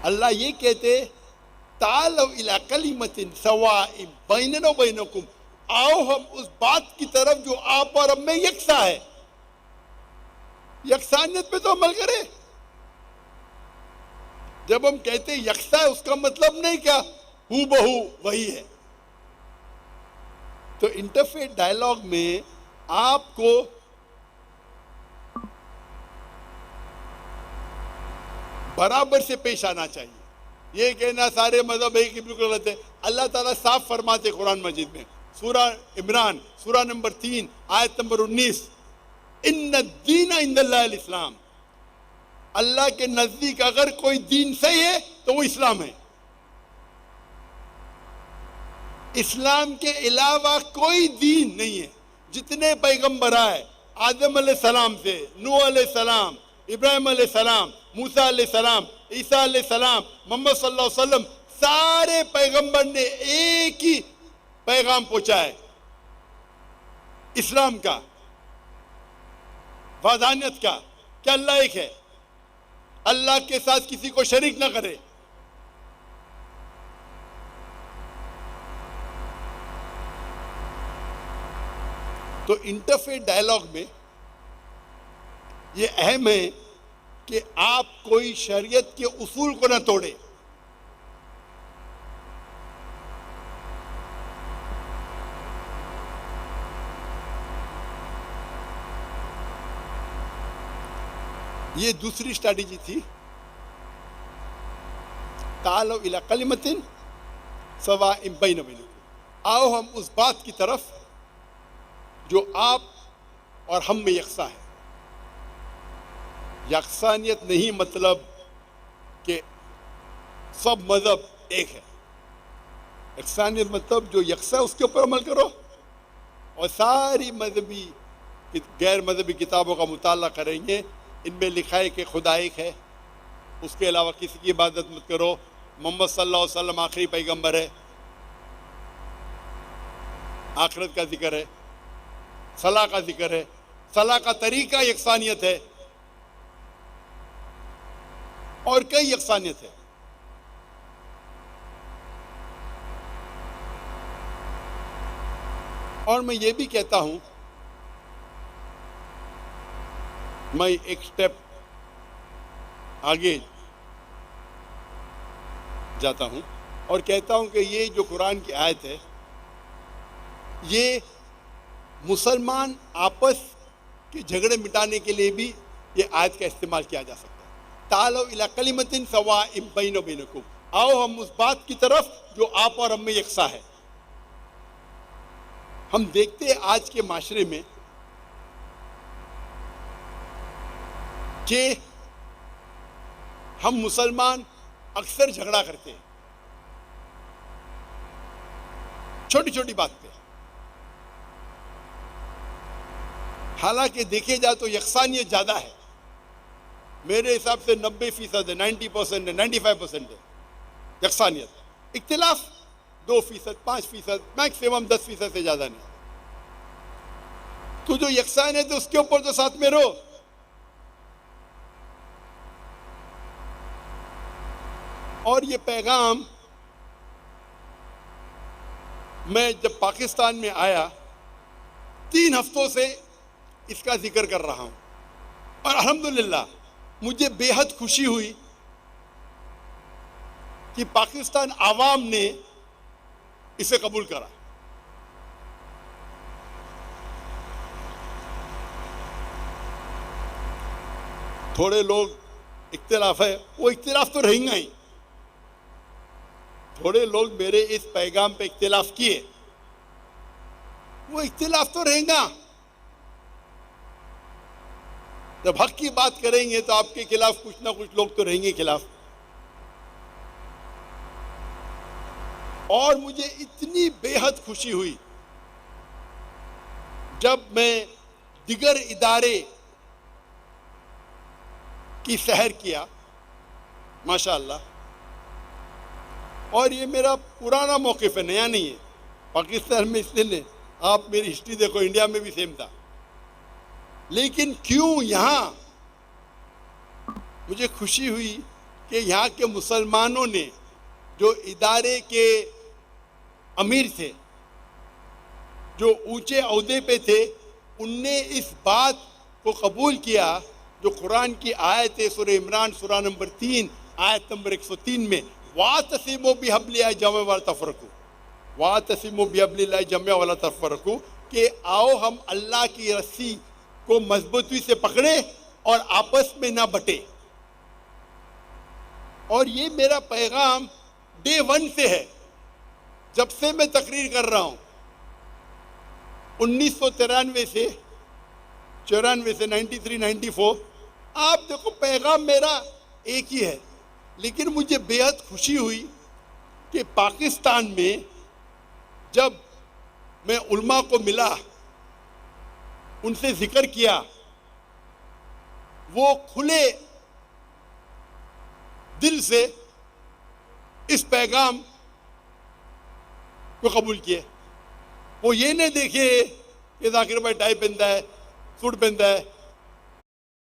अल्लाह ये कहते तालौ इला कलिमतिन सवाइम बैनना व बैनकुम, आओ हम उस बात की तरफ जो आप और हम में यकसा है। यकसानियत पे तो अमल करें। जब हम कहते यकसा है उसका मतलब नहीं क्या हू बहू वही है। तो इंटरफेथ डायलॉग में आपको बराबर से पेश आना चाहिए। ये कहना सारे मजहब एक ही बिल्कुल गलत है। अल्लाह ताला साफ फरमाते कुरान मजीद में, सूरा इमरान सूरा नंबर 3 आयत नंबर 19, इन्ना दीन इंदल्लाहिल इस्लाम, अल्लाह के नजदीक अगर कोई दीन सही है तो वो इस्लाम है। इस्लाम के अलावा कोई दीन नहीं है। जितने पैगंबर आए आदम अलैहिस्सलाम से, नूह अलैहिस्सलाम, इब्राहिम अलैहिस्सलाम, मूसा अलैहिस्सलाम, ईसा अलैहिस्सलाम, मोहम्मद सल्लल्लाहु अलैहि वसल्लम, सारे पैगंबर ने एक ही पैगाम पहुंचा है, इस्लाम का, वहदानियत का, कि अल्लाह एक है, अल्लाह के साथ किसी को शरीक ना करे। तो इंटरफेथ डायलॉग में ये अहम है कि आप कोई शरीयत के उसूल को ना तोड़े। ये दूसरी स्ट्रैटेजी थी, तालो इला कलिमतिन सवाइम बैन बैनकुम, आओ हम उस बात की तरफ जो आप और हम में यकसा है। यकसानियत नहीं मतलब कि सब मजहब एक है। यकसानियत मतलब जो यकसा है उसके ऊपर अमल करो और सारी मजहबी गैर मजहबी किताबों का मुताला करेंगे। इनमें लिखा है कि खुदा एक है, उसके अलावा किसी की इबादत मत करो, मोहम्मद सल्लल्लाहु अलैहि वसल्लम आखिरी पैगंबर है, आखिरत का जिक्र है, सलाह का जिक्र है, सलाह का तरीका यकसानियत है और कई यकसानियत है। और मैं ये भी कहता हूं, मैं एक स्टेप आगे जाता हूं और कहता हूं कि ये जो कुरान की आयत है, ये मुसलमान आपस के झगड़े मिटाने के लिए भी ये आयत का इस्तेमाल किया जा सकता है। तालो इला कलिमतिन सवाइम बैनो बैनकुम, आओ हम उस बात की तरफ जो आप और हम में यकसा है। हम देखते हैं आज के माशरे में कि हम मुसलमान अक्सर झगड़ा करते हैं छोटी छोटी बात पे। हालांकि देखे जाए तो यकसानियत ज्यादा है। मेरे हिसाब से 90% है, 90% है, 95% है यकसानियत। इख्तिलाफ 2%, 5%, मैक्सिमम 10% से ज्यादा नहीं। तो जो यकसान है तो उसके ऊपर तो साथ में रहो। और ये पैगाम मैं जब पाकिस्तान में आया 3 हफ्तों से इसका जिक्र कर रहा हूं और अल्हम्दुलिल्लाह मुझे बेहद खुशी हुई कि पाकिस्तान आवाम ने इसे कबूल करा। थोड़े लोग इख्तिलाफ है, वो इख्तिलाफ तो रहेंगे ही। थोड़े लोग मेरे इस पैगाम पे इख्तिलाफ किए, वो इख्तिलाफ तो रहेगा। जब हक की बात करेंगे तो आपके खिलाफ कुछ ना कुछ लोग तो रहेंगे खिलाफ। और मुझे इतनी बेहद खुशी हुई जब मैं दिगर इदारे की सैर किया, माशाअल्लाह। और ये मेरा पुराना मौक़िफ़ है, नया नहीं है। पाकिस्तान में इसलिए आप मेरी हिस्ट्री देखो, इंडिया में भी सेम था। लेकिन क्यों यहाँ मुझे खुशी हुई कि यहाँ के मुसलमानों ने, जो इदारे के अमीर थे, जो ऊंचे ओहदे पे थे, उनने इस बात को कबूल किया जो कुरान की आयत है, सूरह इमरान सूरा नंबर 3 आयत नंबर 103 में, वातसिमु बिहब्लिल्लाहि जमिअन वला तफरकू, वातसिमु बिहब्लिल्लाहि जमिअन वला तफरकू, कि आओ हम अल्लाह की रस्सी को मजबूती से पकड़े और आपस में ना बटे। और ये मेरा पैगाम डे 1 से है, जब से मैं तकरीर कर रहा हूं, 1993 से 93, 94। आप देखो, पैगाम मेरा एक ही है। लेकिन मुझे बेहद खुशी हुई कि पाकिस्तान में जब मैं उलमा को मिला, उनसे जिक्र किया, वो खुले दिल से इस पैगाम को कबूल किए। वो ये नहीं देखे कि जाकिर भाई टाई पहनता है, सूट पहनता है।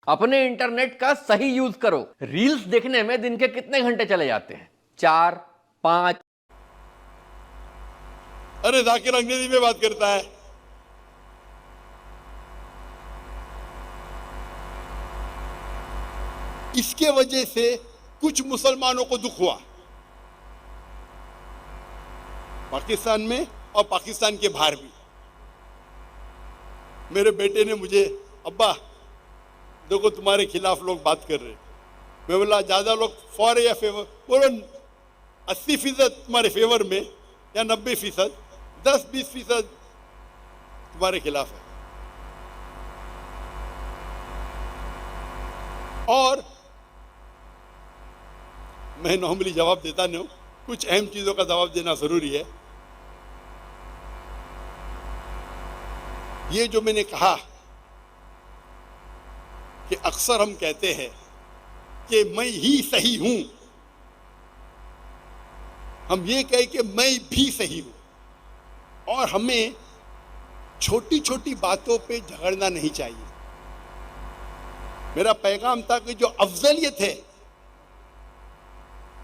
अपने इंटरनेट का सही यूज करो। रील्स देखने में दिन के कितने घंटे चले जाते हैं? 4, 5। अरे जाकिर अंग्रेजी में बात करता है। इसके वजह से कुछ मुसलमानों को दुख हुआ, पाकिस्तान में और पाकिस्तान के बाहर भी। मेरे बेटे ने मुझे, अब्बा देखो तुम्हारे खिलाफ लोग बात कर रहे हैं। मैं बोला ज्यादा लोग फॉर या फेवर? बोलो 80% तुम्हारे फेवर में या 90%, 10-20% तुम्हारे खिलाफ है। और मैं नॉर्मली जवाब देता नहीं हूं, कुछ अहम चीजों का जवाब देना जरूरी है। ये जो मैंने कहा कि अक्सर हम कहते हैं कि मैं ही सही हूं, हम ये कहें कि मैं भी सही हूं, और हमें छोटी छोटी बातों पे झगड़ना नहीं चाहिए। मेरा पैगाम था कि जो अफजलियत है,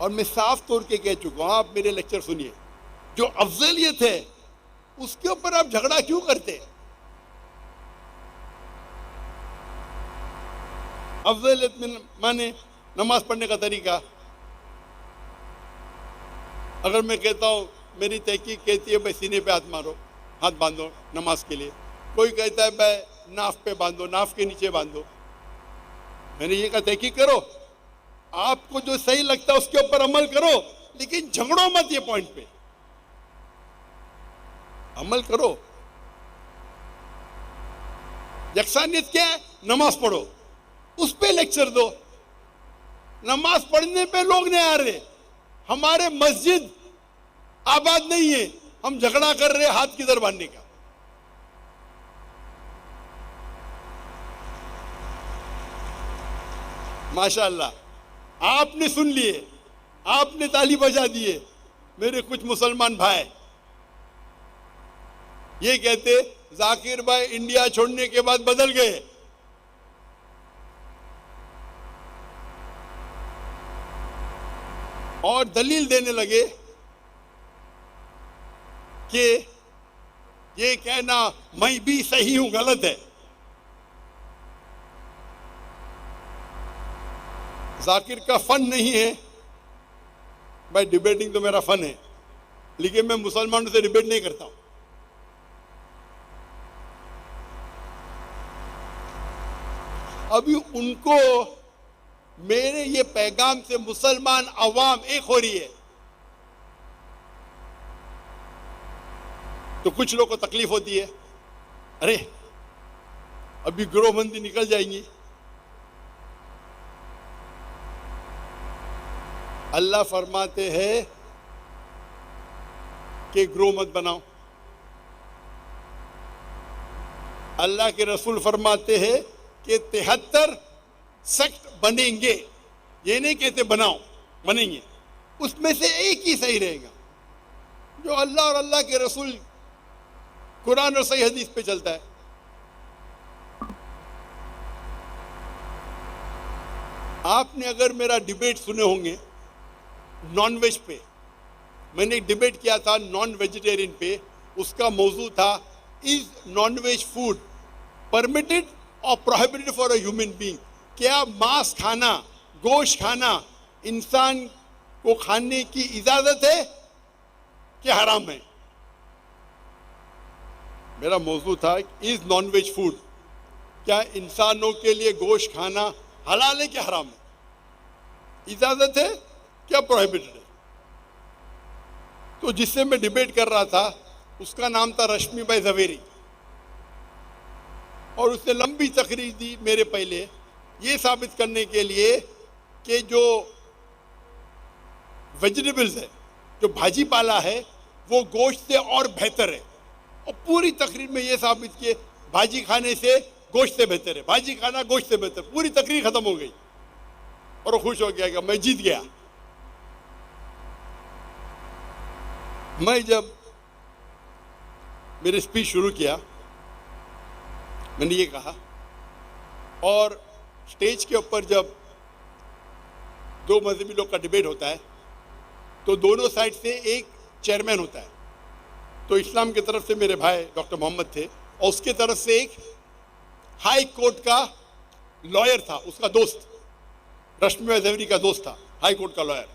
और मैं साफ तौर के कह चुका हूं, आप मेरे लेक्चर सुनिए, जो अफजलियत है उसके ऊपर आप झगड़ा क्यों करते? अफजलियत में माने नमाज पढ़ने का तरीका। अगर मैं कहता हूं, मेरी तहकीक कहती है भाई सीने पे हाथ मारो, हाथ बांधो नमाज के लिए, कोई कहता है भाई नाफ पे बांधो, नाफ के नीचे बांधो, मैंने ये कहा तहकीक करो, आपको जो सही लगता है उसके ऊपर अमल करो, लेकिन झगड़ो मत। ये पॉइंट पे अमल करो। यकसानियत क्या है? नमाज पढ़ो, उस पे लेक्चर दो। नमाज पढ़ने पे लोग नहीं आ रहे, हमारे मस्जिद आबाद नहीं है, हम झगड़ा कर रहे हाथ किधर बांधने का। माशाअल्लाह, आपने सुन लिए, आपने ताली बजा दिए। मेरे कुछ मुसलमान भाई ये कहते जाकिर भाई इंडिया छोड़ने के बाद बदल गए। और दलील देने लगे कि ये कहना मैं भी सही हूं गलत है। जाकिर का फन नहीं है भाई, डिबेटिंग तो मेरा फन है, लेकिन मैं मुसलमानों से डिबेट नहीं करता हूं। अभी उनको मेरे ये पैगाम से मुसलमान अवाम एक हो रही है, तो कुछ लोगों को तकलीफ होती है, अरे अभी गिरोहबंदी निकल जाएंगी। अल्लाह फरमाते हैं कि ग्रोह मत बनाओ। अल्लाह के रसूल फरमाते हैं कि 73 सेक्ट बनेंगे, ये नहीं कहते बनाओ, बनेंगे। उसमें से एक ही सही रहेगा जो अल्लाह और अल्लाह के रसूल कुरान और सही हदीस पे चलता है। आपने अगर मेरा डिबेट सुने होंगे नॉन वेज पे, मैंने एक डिबेट किया था नॉन वेजिटेरियन पे, उसका मौजू था is non veg food permitted और prohibited for a human being. क्या मांस खाना, गोश्त खाना इंसान को खाने की इजाजत है कि हराम है? मेरा मौजू था इज नॉन वेज फूड, क्या इंसानों के लिए गोश्त खाना हलाल है कि हराम है, इजाजत है क्या प्रोहिबिटेड है? तो जिससे मैं डिबेट कर रहा था उसका नाम था रश्मि भाई जवेरी, और उसने लंबी तकरीर दी मेरे पहले ये साबित करने के लिए कि जो वेजिटेबल्स है, जो भाजी पाला है, वो गोश्त से और बेहतर है। और पूरी तकरीर में ये साबित किए भाजी खाने से गोश्त से बेहतर है, भाजी खाना गोश्त से बेहतर। पूरी तकरीर खत्म हो गई और वो खुश हो गया कि मैं जीत गया। मैं जब मेरे स्पीच शुरू किया मैंने ये कहा, और स्टेज के ऊपर जब दो मजहबी लोग का डिबेट होता है तो दोनों साइड से एक चेयरमैन होता है। तो इस्लाम की तरफ से मेरे भाई डॉक्टर मोहम्मद थे और उसके तरफ से एक हाई कोर्ट का लॉयर था, उसका दोस्त, रश्मि जवेरी का दोस्त था, हाई कोर्ट का लॉयर।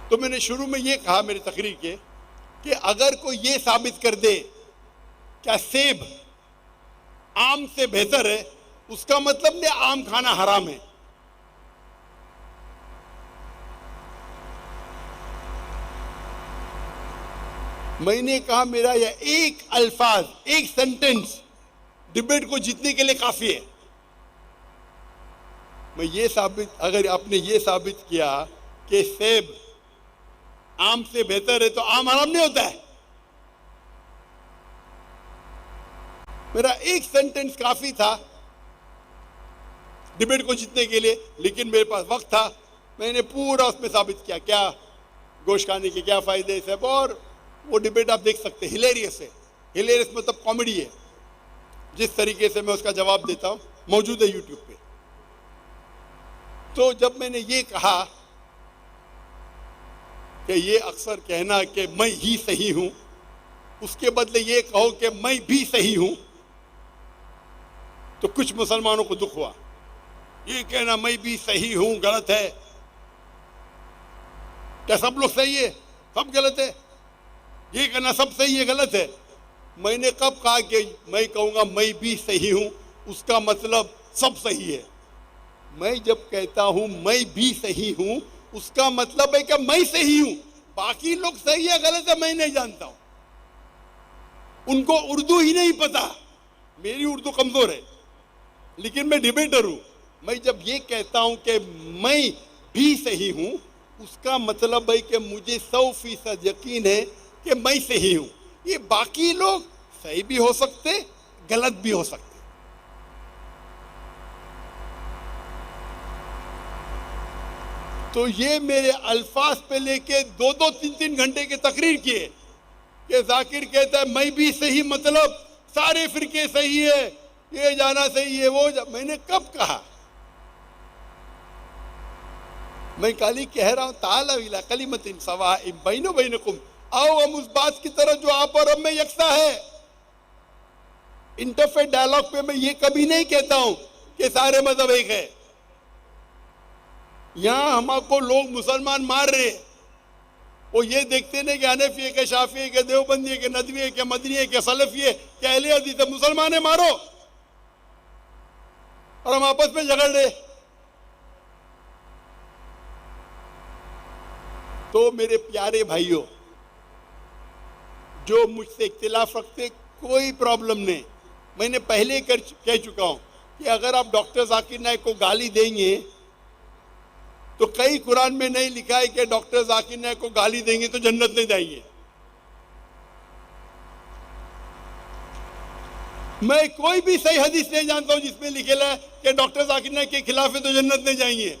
तो मैंने शुरू में ये कहा मेरी तकरीर के कि अगर कोई ये साबित कर दे क्या सेब आम से बेहतर है, उसका मतलब नहीं आम खाना हराम है। मैंने कहा मेरा यह एक अल्फाज, एक सेंटेंस डिबेट को जीतने के लिए काफी है। मैं ये साबित, अगर आपने ये साबित किया कि सेब आम से बेहतर है तो आम हराम नहीं होता है। मेरा एक सेंटेंस काफी था डिबेट को जीतने के लिए, लेकिन मेरे पास वक्त था। मैंने पूरा उसमें साबित किया क्या गोश्त खाने के क्या फायदे सब, और वो डिबेट आप देख सकते हैं, हिलेरियस है। हिलेरियस मतलब कॉमेडी है। जिस तरीके से मैं उसका जवाब देता हूं मौजूद है यूट्यूब पे। तो जब मैंने ये कहा कि ये अक्सर कहना कि मैं ही सही हूं, उसके बदले ये कहो कि मैं भी सही हूं, तो कुछ मुसलमानों को दुख हुआ। ये कहना मैं भी सही हूं गलत है, क्या सब लोग सही है, सब गलत है? ये कहना सब सही है गलत है। मैंने कब कहा कि मैं कहूंगा मैं भी सही हूं उसका मतलब सब सही है? मैं जब कहता हूं मैं भी सही हूं उसका मतलब है कि मैं सही हूं, बाकी लोग सही है गलत है मैं नहीं जानता हूं। उनको उर्दू ही नहीं पता, मेरी उर्दू कमजोर है, लेकिन मैं डिबेटर हूं। मैं जब ये कहता हूं कि मैं भी सही हूं उसका मतलब है कि मुझे 100% यकीन है कि मैं सही हूं। ये बाकी लोग सही भी हो सकते, गलत भी हो सकते। तो ये मेरे अल्फाज पे लेके 2-2, 3-3 घंटे की तकरीर किए कि जाकिर कहता है मैं भी सही मतलब सारे फिरके सही है, ये जाना सही है वो मैंने कब कहा? मैं खाली कह रहा हूं ताला इला कलिमतिन सवाइम बैनो बैनकुम, आओ हम उस बात की तरफ जो आप और हम में यकसा है। इंटरफेथ डायलॉग पे मैं ये कभी नहीं कहता हूं कि सारे मजहब एक है। यहां हमको लोग मुसलमान मार रहे, वो ये देखते नहीं कि हनफी है, के शाफी है, के देवबंदी है, के नदवी है, के मदनी है, के सलफी है, के अहले हदीस है। मुसलमान है मारो, और हम आपस में झगड़ रहे। तो मेरे प्यारे भाइयों जो मुझसे इख्तिलाफ रखते, कोई प्रॉब्लम नहीं। मैंने पहले कह चुका हूं कि अगर आप डॉक्टर जाकिर नाइक को गाली देंगे तो कई कुरान में नहीं लिखा है कि डॉक्टर जाकिर नाइक को गाली देंगे तो जन्नत नहीं जाएंगे। मैं कोई भी सही हदीस नहीं जानता हूं जिसमें लिखेला है कि डॉक्टर जाकिर नाइक के खिलाफ है तो जन्नत नहीं जाएंगे।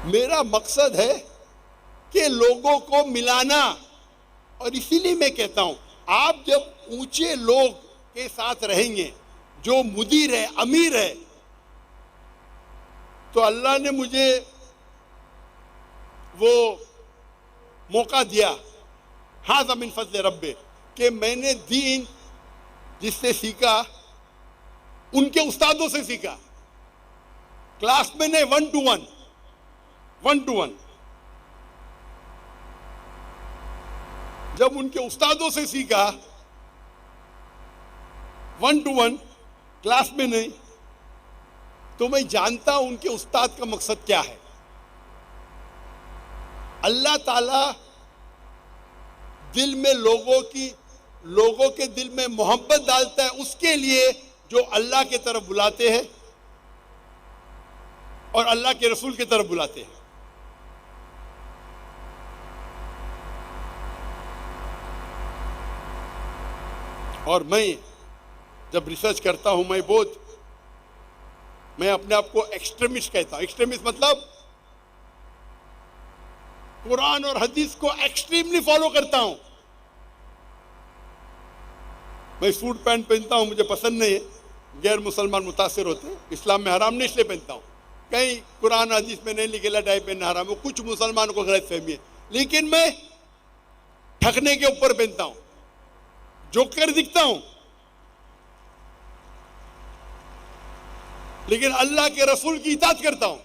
मेरा मकसद है कि लोगों को मिलाना, और इसीलिए मैं कहता हूं आप जब ऊंचे लोग के साथ रहेंगे जो मुदीर है, अमीर है, तो अल्लाह ने मुझे वो मौका दिया, हाज़ा मिन फज़्ल रब्बे, कि मैंने दीन जिससे सीखा उनके उस्तादों से सीखा, क्लास में नहीं, 1 to 1, 1 to 1। जब उनके उस्तादों से सीखा 1 to 1, क्लास में नहीं, तो मैं जानता हूं उनके उस्ताद का मकसद क्या है। अल्लाह ताला दिल में लोगों के दिल में मोहब्बत डालता है उसके लिए जो अल्लाह के तरफ बुलाते हैं और अल्लाह के रसूल की तरफ बुलाते हैं। और मैं जब रिसर्च करता हूं, मैं अपने आप को एक्सट्रीमिस्ट कहता हूं। एक्सट्रीमिस्ट मतलब कुरान और हदीस को एक्सट्रीमली फॉलो करता हूं। मैं सूट पैंट पहनता हूं, मुझे पसंद नहीं है, गैर मुसलमान मुतासिर होते हैं, इस्लाम में हराम नहीं इसलिए पहनता हूं। कहीं कुरान हदीस में नहीं लिखेला टाई पहनना हराम है, कुछ मुसलमानों को गलत फहमी है, लेकिन मैं ठगने के ऊपर पहनता हूं, जोकर दिखता हूं, लेकिन अल्लाह के रसूल की इताअत करता हूं।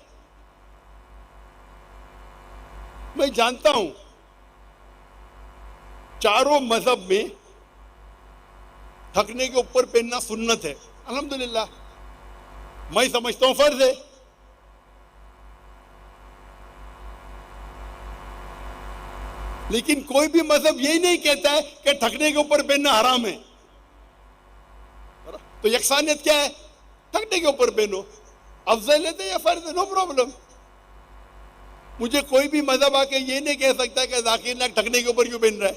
मैं जानता हूं चारों मजहब में ठगने के ऊपर पहनना सुन्नत है, अल्हम्दुलिल्लाह, मैं समझता हूं फर्ज है। लेकिन कोई भी मजहब यही नहीं कहता है कि ठगने के ऊपर पहनना हराम है। तो यकसानियत क्या है? ठगने के ऊपर पहनो, अफजल है या फर्ज है, नो प्रॉब्लम। मुझे कोई भी मजहब आके ये नहीं कह सकता कि जाकिर नायक ठगने के ऊपर क्यों पहन रहा है।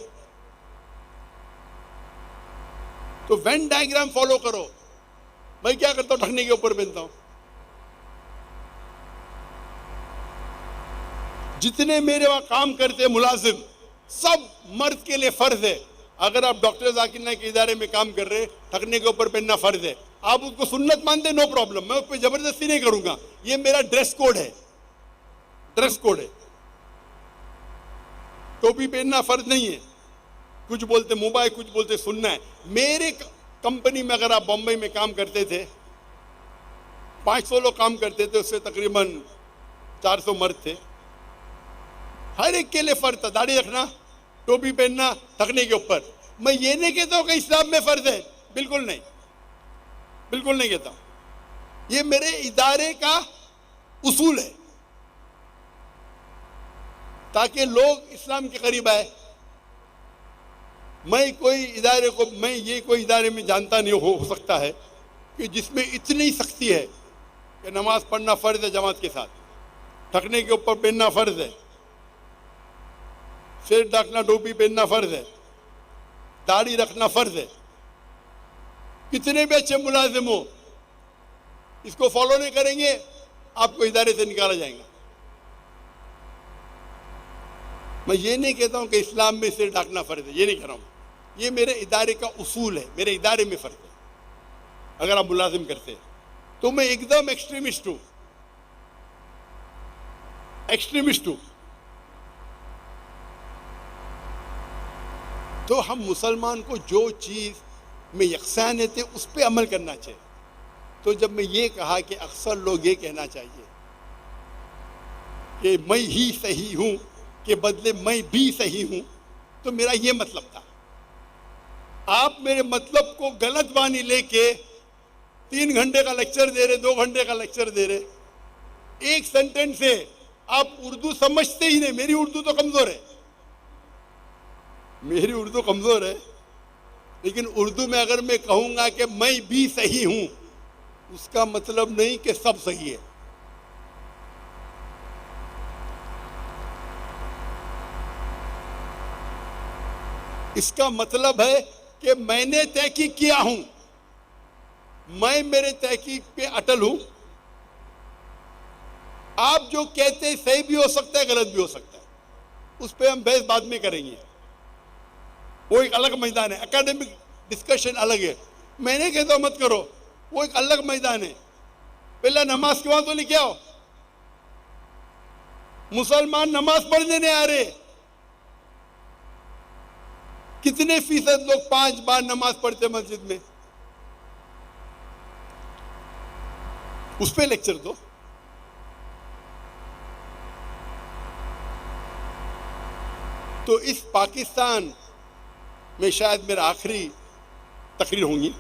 तो वेन डायग्राम फॉलो करो। मैं क्या करता हूं? ठगने के ऊपर पहनता हूं। जितने मेरे वहां काम करते मुलाजिम, सब मर्द के लिए फर्ज है। अगर आप डॉक्टर जाकिर नायक के इदारे में काम कर रहे, ठगने के ऊपर पहनना फर्ज है। आप उसको सुन्नत मानते, नो प्रॉब्लम, मैं उस पर जबरदस्ती नहीं करूंगा। ये मेरा ड्रेस कोड है, ड्रेस कोड है। टोपी पहनना फर्ज नहीं है। कुछ बोलते मुबाह, कुछ बोलते सुन्ना है। मेरे कंपनी में अगर आप बॉम्बे में काम करते थे, 500 लोग काम करते थे, उससे तकरीबन 400 मर्द थे। हर एक के लिए फर्ज था दाढ़ी रखना, टोपी पहनना, ठगने के ऊपर। मैं ये नहीं कहता हूं कि इस्लाम में फर्ज है, बिल्कुल नहीं, बिल्कुल नहीं कहता। ये मेरे इदारे का उसूल है ताकि लोग इस्लाम के करीब आए। मैं ये कोई इदारे में जानता नहीं हो सकता है कि जिसमें इतनी सख्ती है कि नमाज पढ़ना फर्ज है जमात के साथ, ठगने के ऊपर पहनना फर्ज है, सिर ढकना, टोपी पहनना फर्ज है, दाढ़ी रखना फर्ज है। कितने भी अच्छे मुलाजिम हो, इसको फॉलो नहीं करेंगे, आपको इदारे से निकाला जाएगा। मैं ये नहीं कहता हूं कि इस्लाम में सिर ढकना फर्ज है, ये नहीं कह रहा हूं। ये मेरे इदारे का उसूल है, मेरे इदारे में फर्ज है। अगर आप मुलाजिम करते हैं तो मैं एकदम एक्सट्रीमिस्ट हूं, एक्सट्रीमिस्ट हूं। तो हम मुसलमान को जो चीज में यकसानियत है उस पर अमल करना चाहिए। तो जब मैं ये कहा कि अक्सर लोग ये कहना चाहिए कि मैं ही सही हूं के बदले मैं भी सही हूं, तो मेरा ये मतलब था। आप मेरे मतलब को गलत मानी लेके 3 घंटे का लेक्चर दे रहे, 2 घंटे का लेक्चर दे रहे, एक सेंटेंस से आप उर्दू समझते ही नहीं। मेरी उर्दू तो कमजोर है, मेरी उर्दू कमजोर है, लेकिन उर्दू में अगर मैं कहूंगा कि मैं भी सही हूं, उसका मतलब नहीं कि सब सही है। इसका मतलब है कि मैंने तहकीक किया हूं, मैं मेरे तहकीक पे अटल हूं। आप जो कहते हैं सही भी हो सकता है, गलत भी हो सकता है, उस पर हम बहस बाद में करेंगे, वो एक अलग मैदान है। एकेडमिक डिस्कशन अलग है। मैं नहीं कहता मत करो, वो एक अलग मैदान है। पहले नमाज के वहां तो लेके आओ। मुसलमान नमाज पढ़ने नहीं आ रहे। कितने फीसद लोग 5 बार नमाज पढ़ते मस्जिद में? उस पे लेक्चर दो। तो इस पाकिस्तान में शायद मेरा आखिरी तकरीर होंगी।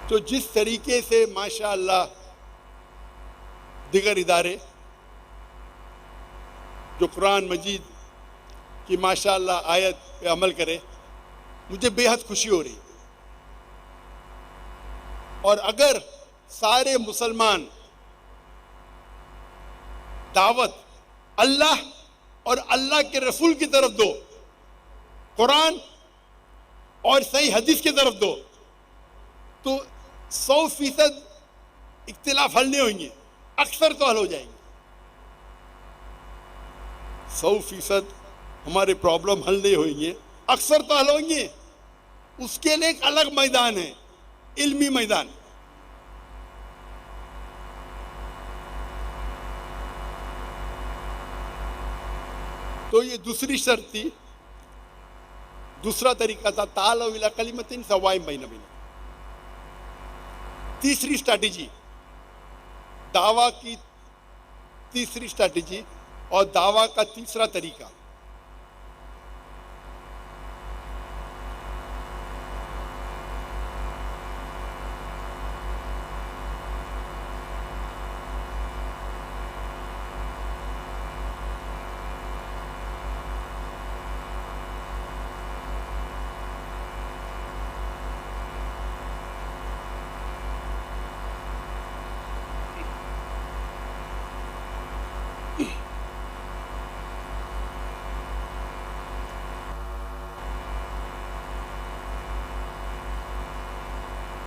तो जिस तरीके से माशाअल्लाह दिगर इदारे जो कुरान मजीद की माशाअल्लाह आयत पे अमल करे, मुझे बेहद खुशी हो रही। और अगर सारे मुसलमान दावत अल्लाह और अल्लाह के रसूल की तरफ दो, कुरान और सही हदीस की तरफ दो, तो 100% इख्तिलाफ हल नहीं होंगे, अक्सर तो हल हो जाएंगे। 100% हमारे प्रॉब्लम हल नहीं होंगे, अक्सर तो हल होंगे। उसके लिए एक अलग मैदान है, इल्मी मैदान। तो ये दूसरी शर्त थी, दूसरा तरीका था तालव इला कलिमतिन सवाइम बैन बैन। तीसरी स्ट्रैटेजी, दावा की तीसरी स्ट्रैटेजी और दावा का तीसरा तरीका,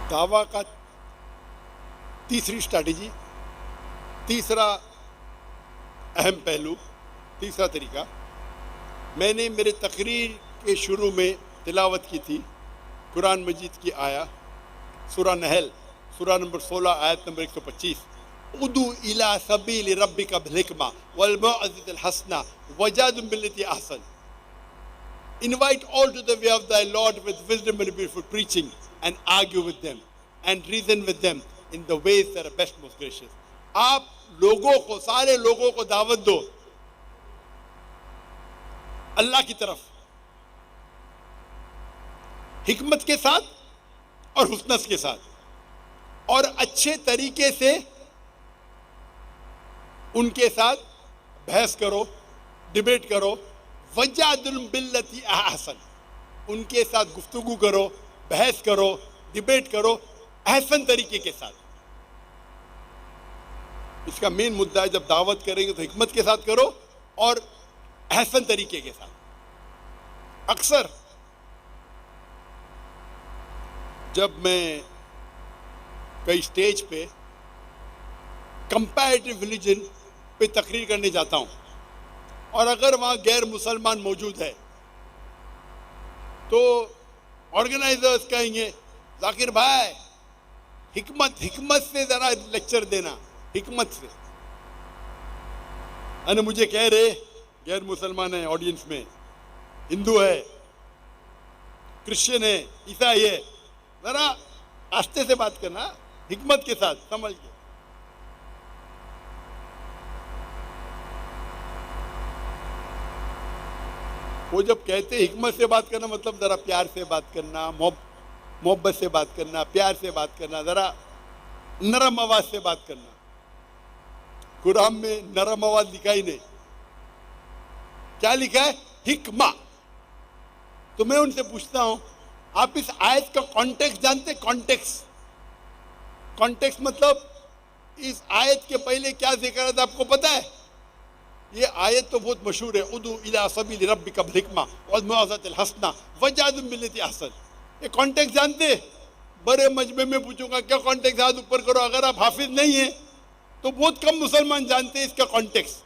दावा का तीसरी स्ट्रैटेजी, तीसरा अहम पहलू, तीसरा तरीका, मैंने मेरे तकरीर के शुरू में तिलावत की थी कुरान मजीद की आया सूरा नहल, सूरा नंबर 16 आयत नंबर 125, उदू इला सबील रब्बिका बिल हिकमा वल मौइज़तिल हसना वजादिल बिल्लती Ahsan. Invite all to the way of thy Lord with wisdom and beautiful preaching, and argue with them and reason with them in the ways that are best most gracious. आप लोगों को, सारे लोगों को दावत दो अल्लाह की तरफ, हिकमत के साथ और हुस्नस के साथ, और अच्छे तरीके से उनके साथ बहस करो, डिबेट करो। वजादिल बिल्लती अहसन, उनके साथ गुफ्तगू करो, बहस करो, डिबेट करो अहसन तरीके के साथ। इसका मेन मुद्दा है, जब दावत करेंगे तो हिकमत के साथ करो और अहसन तरीके के साथ। अक्सर जब मैं कई स्टेज पे कंपैरेटिव रिलीजन पे तकरीर करने जाता हूं और अगर वहां गैर मुसलमान मौजूद है तो ऑर्गेनाइजर्स कहेंगे, जाकिर भाई हिकमत से जरा लेक्चर देना, हिकमत से। अने मुझे कह रहे गैर मुसलमान है ऑडियंस में, हिंदू है, क्रिश्चियन है, ईसाई है, जरा आस्ते से बात करना, हिकमत के साथ, समझ के। वो जब कहते हिकमत से बात करना मतलब जरा प्यार से बात करना, मोहब्बत से बात करना, प्यार से बात करना, जरा नरम आवाज से बात करना। कुरान में नरम आवाज लिखा ही नहीं, क्या लिखा है? हिकमा। तो मैं उनसे पूछता हूं, आप इस आयत का कॉन्टेक्स्ट जानते? कॉन्टेक्स्ट मतलब इस आयत के पहले क्या जिक्र था आपको पता है? ये आयत तो बहुत मशहूर है, उदू इला सबील रब्बिका बिल हिकमा वल मौइज़तिल हसना वजादिल बिल्लती अहसन। ये कॉन्टेक्स्ट जानते? बड़े मजमे में पूछूंगा क्या कॉन्टेक्स्ट, हाथ ऊपर करो। अगर आप हाफिज नहीं है तो बहुत कम मुसलमान जानते हैं इसका कॉन्टेक्स्ट।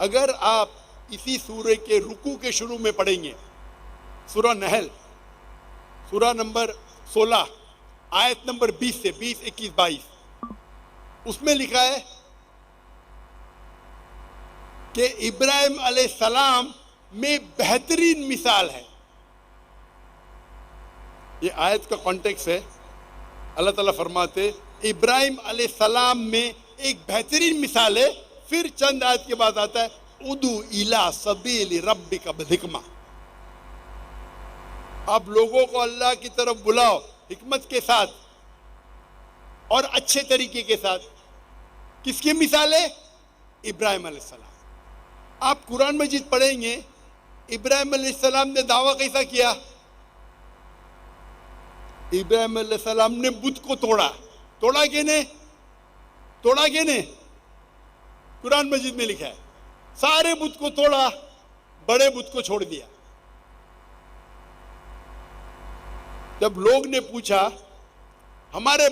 अगर आप इसी सूरे के रुकू के शुरू में पढ़ेंगे, सूरा नहल, सूरा नंबर 16 आयत नंबर 20 से 20, 21, 22, उसमें लिखा है कि इब्राहिम अलैहिस्सलाम में बेहतरीन मिसाल है। ये आयत का कॉन्टेक्स्ट है। अल्लाह ताला फरमाते इब्राहिम अलैहिस्सलाम में एक बेहतरीन मिसाल है। फिर चंद आयत के बाद आता है उदू इला सबील रब्बिका बिहिकमा, आप लोगों को अल्लाह की तरफ बुलाओ हिकमत के साथ और अच्छे तरीके के साथ। किसकी मिसाल है? इब्राहिम अलैहिस्सलाम। आप कुरान मजीद पढ़ेंगे, इब्राहिम अलैहिस्सलाम ने दावा कैसा किया? इब्राहिम अलैहिस्सलाम ने बुत को तोड़ा। तोड़ा के ने? तोड़ा के ने? कुरान मजीद में लिखा है सारे बुत को तोड़ा, बड़े बुत को छोड़ दिया। जब लोग ने पूछा हमारे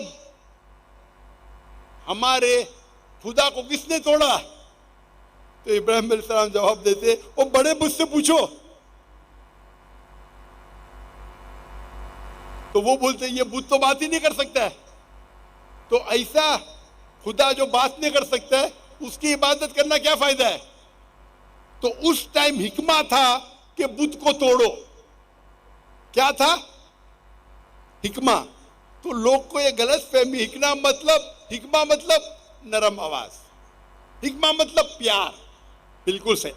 खुदा को किसने तोड़ा, तो इब्राहिम अलैहिस्सलाम जवाब देते वो बड़े बुत से पूछो। तो वो बोलते ये बुत तो बात ही नहीं कर सकता है। तो ऐसा खुदा जो बात नहीं कर सकता है उसकी इबादत करना क्या फायदा है? तो उस टाइम हिकमा था कि बुत को तोड़ो। क्या था? हिकमा। तो लोग को ये गलत फहमी, हिकमा मतलब नरम आवाज, हिकमा मतलब प्यार। बिल्कुल सही।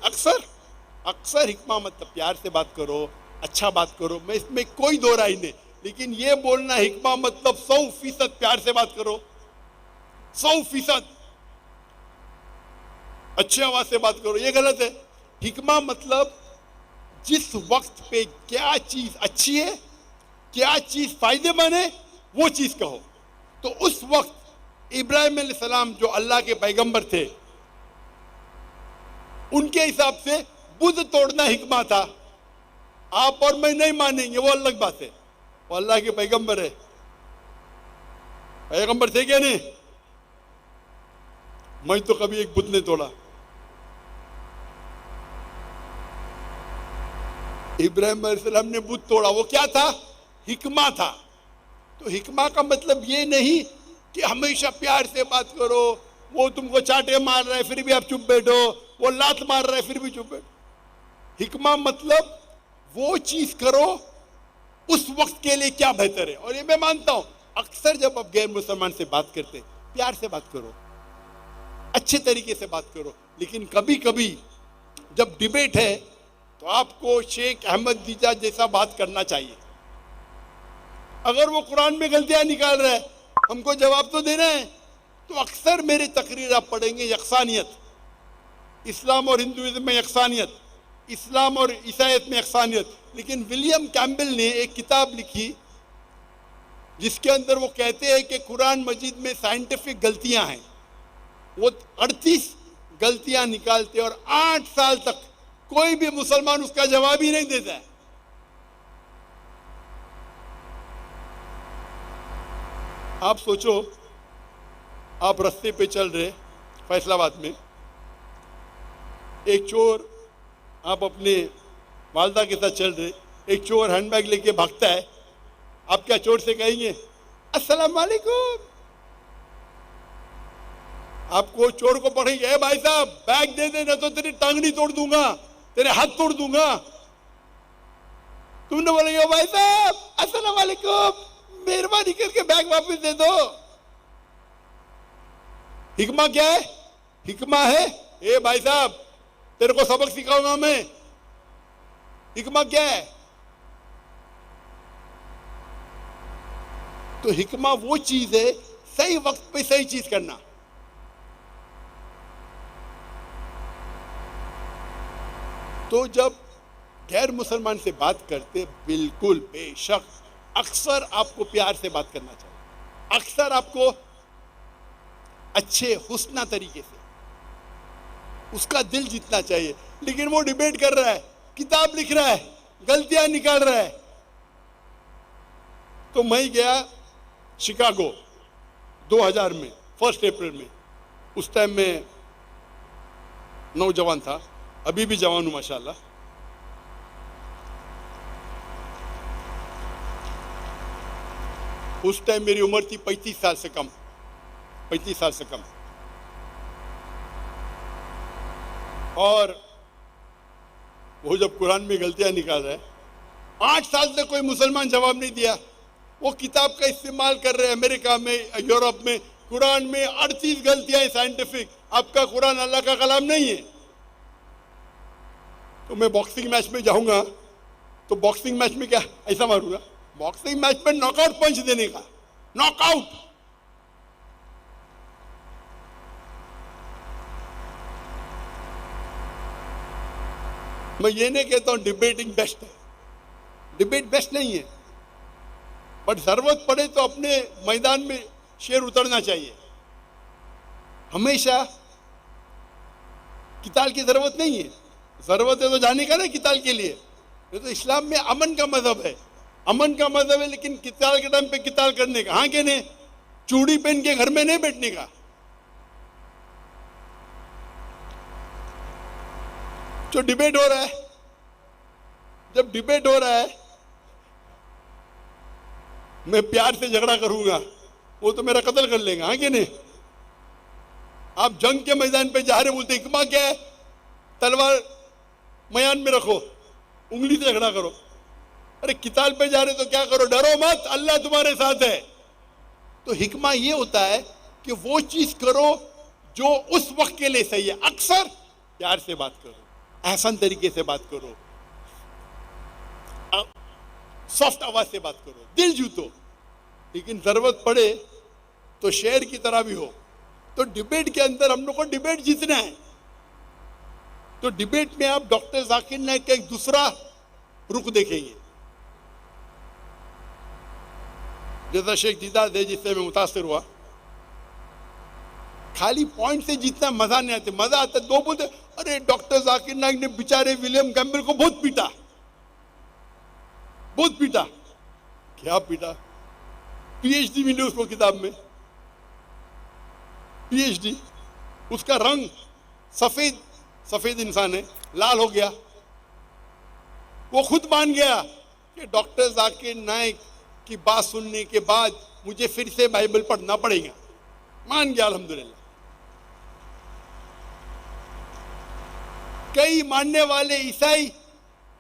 अक्सर हिकमा मतलब प्यार से बात करो, अच्छा बात करो, मैं इसमें कोई दो राय नहीं। लेकिन ये बोलना हिकमा मतलब 100% प्यार से बात करो, 100% अच्छी आवाज से बात करो, ये गलत है। हिकमा मतलब जिस वक्त पे क्या चीज अच्छी है, क्या चीज फायदेमंद है, वो चीज कहो। तो उस वक्त इब्राहिम अलैहिस्सलाम जो अल्लाह के पैगंबर थे, उनके हिसाब से बुत तोड़ना हिकमा था। आप और मैं नहीं मानेंगे, वो अलग बात है। वो अल्लाह के पैगंबर है। पैगंबर थे क्या नहीं? मैं तो कभी एक बुत नहीं तोड़ा। इब्राहिम अलैहिस्सलाम ने बुत तोड़ा, वो क्या था? हिकमा था। तो हिकमा का मतलब ये नहीं कि हमेशा प्यार से बात करो, वो तुमको चाटे मार रहा है फिर भी आप चुप बैठो, वो लात मार रहा है फिर भी चुप बैठो। हिकमा मतलब वो चीज करो उस वक्त के लिए क्या बेहतर है। और ये मैं मानता हूं अक्सर जब आप गैर मुसलमान से बात करते, प्यार से बात करो, अच्छे तरीके से बात करो। लेकिन कभी कभी जब डिबेट है तो आपको शेख अहमद दीजा जैसा बात करना चाहिए। अगर वो कुरान में गलतियां निकाल रहा है, हमको जवाब तो देना है। तो अक्सर मेरी तकरीर आप पढ़ेंगे यकसानियत, इस्लाम और हिंदुइज्म में यकसानियत, इस्लाम और ईसाईयत में यकसानियत। लेकिन विलियम कैम्बल ने एक किताब लिखी जिसके अंदर वो कहते हैं कि कुरान मजीद में साइंटिफिक गलतियां हैं। वो 38 गलतियां निकालते और 8 साल तक कोई भी मुसलमान उसका जवाब ही नहीं देता है। आप सोचो, आप रास्ते पे चल रहे फैसलाबाद में, एक चोर, आप अपने वालदा के साथ चल रहे, एक चोर हैंडबैग लेके भागता है। आप क्या चोर से कहेंगे अस्सलाम वालेकुम? आपको चोर को पकड़ेंगे, ए भाई साहब बैग दे देना तो तेरी टांगनी तोड़ दूंगा, तेरे हाथ तोड़ दूंगा। तुमने बोलेंगे भाई साहब अस्सलाम वालेकुम, मेहरबानी करके बैग वापस दे दो। हिकमा क्या है? हिकमा है ए भाई साहब तेरे को सबक सिखाऊंगा मैं। हिकमा क्या है? तो हिकमा वो चीज है सही वक्त पे सही चीज करना। तो जब गैर मुसलमान से बात करते, बिल्कुल बेशक अक्सर आपको प्यार से बात करना चाहिए, अक्सर आपको अच्छे हुस्ना तरीके से उसका दिल जीतना चाहिए। लेकिन वो डिबेट कर रहा है, किताब लिख रहा है, गलतियां निकाल रहा है। तो मैं गया शिकागो 2000 में, 1 अप्रैल में। उस टाइम में नौजवान था, अभी भी जवान हूं माशाल्लाह। उस टाइम मेरी उम्र थी 35 साल से कम, 35 साल से कम। और वो जब कुरान में गलतियां निकाल रहा है, 8 साल से कोई मुसलमान जवाब नहीं दिया। वो किताब का इस्तेमाल कर रहे हैं अमेरिका में, यूरोप में। कुरान में 38 गलतियां हैं साइंटिफिक। आपका कुरान अल्लाह का कलाम नहीं है। तो मैं बॉक्सिंग मैच में जाऊंगा तो बॉक्सिंग मैच में क्या ऐसा मारूंगा? बॉक्सिंग मैच में नॉकआउट पंच देने का, नॉकआउट। मैं ये नहीं कहता हूं डिबेटिंग बेस्ट है, डिबेट बेस्ट नहीं है, बट जरूरत पड़े तो अपने मैदान में शेर उतरना चाहिए। हमेशा किताल की जरूरत नहीं है। जरूरत है तो जाने का ना किताल के लिए। ये तो इस्लाम में अमन का मजहब है, अमन का मजहब है, लेकिन किताल के टाइम पे किताल करने का, हाँ के नहीं, चूड़ी पहन के घर में नहीं बैठने का। जो डिबेट हो रहा है, जब डिबेट हो रहा है, मैं प्यार से झगड़ा करूंगा, वो तो मेरा कत्ल कर लेगा, हाँ कि नहीं? आप जंग के मैदान पे जा रहे, बोलते हिकमा क्या है? तलवार मयान में रखो, उंगली से झगड़ा करो। अरे किताल पे जा रहे तो क्या करो? डरो मत, अल्लाह तुम्हारे साथ है। तो हिकमा ये होता है कि वो चीज करो जो उस वक्त के लिए सही है। अक्सर प्यार से बात करो, एहसान तरीके से बात करो, सॉफ्ट आवाज से बात करो, दिल जीतो। लेकिन जरूरत पड़े तो शेर की तरह भी हो। तो डिबेट के अंदर हम लोग को डिबेट जीतना है। तो डिबेट में आप डॉक्टर जाकिर नाइक का एक दूसरा रुख देखेंगे। जैसा शेख दीदार है, जिससे मैं मुतासिर हुआ, खाली पॉइंट से जीतना मजा नहीं आता। मजा आता दो बोलते, अरे डॉक्टर जाकिर नाइक ने बेचारे विलियम कैम्पबेल को बहुत पीटा, बहुत पीटा। क्या पीटा? पीएचडी मिली उसको किताब में, पीएचडी। उसका रंग सफेद, सफेद इंसान है, लाल हो गया। वो खुद मान गया कि डॉक्टर जाकिर नाइक की बात सुनने के बाद मुझे फिर से बाइबल पढ़ना पड़ेगा। मान गया अल्हम्दुलिल्लाह। कई मानने वाले ईसाई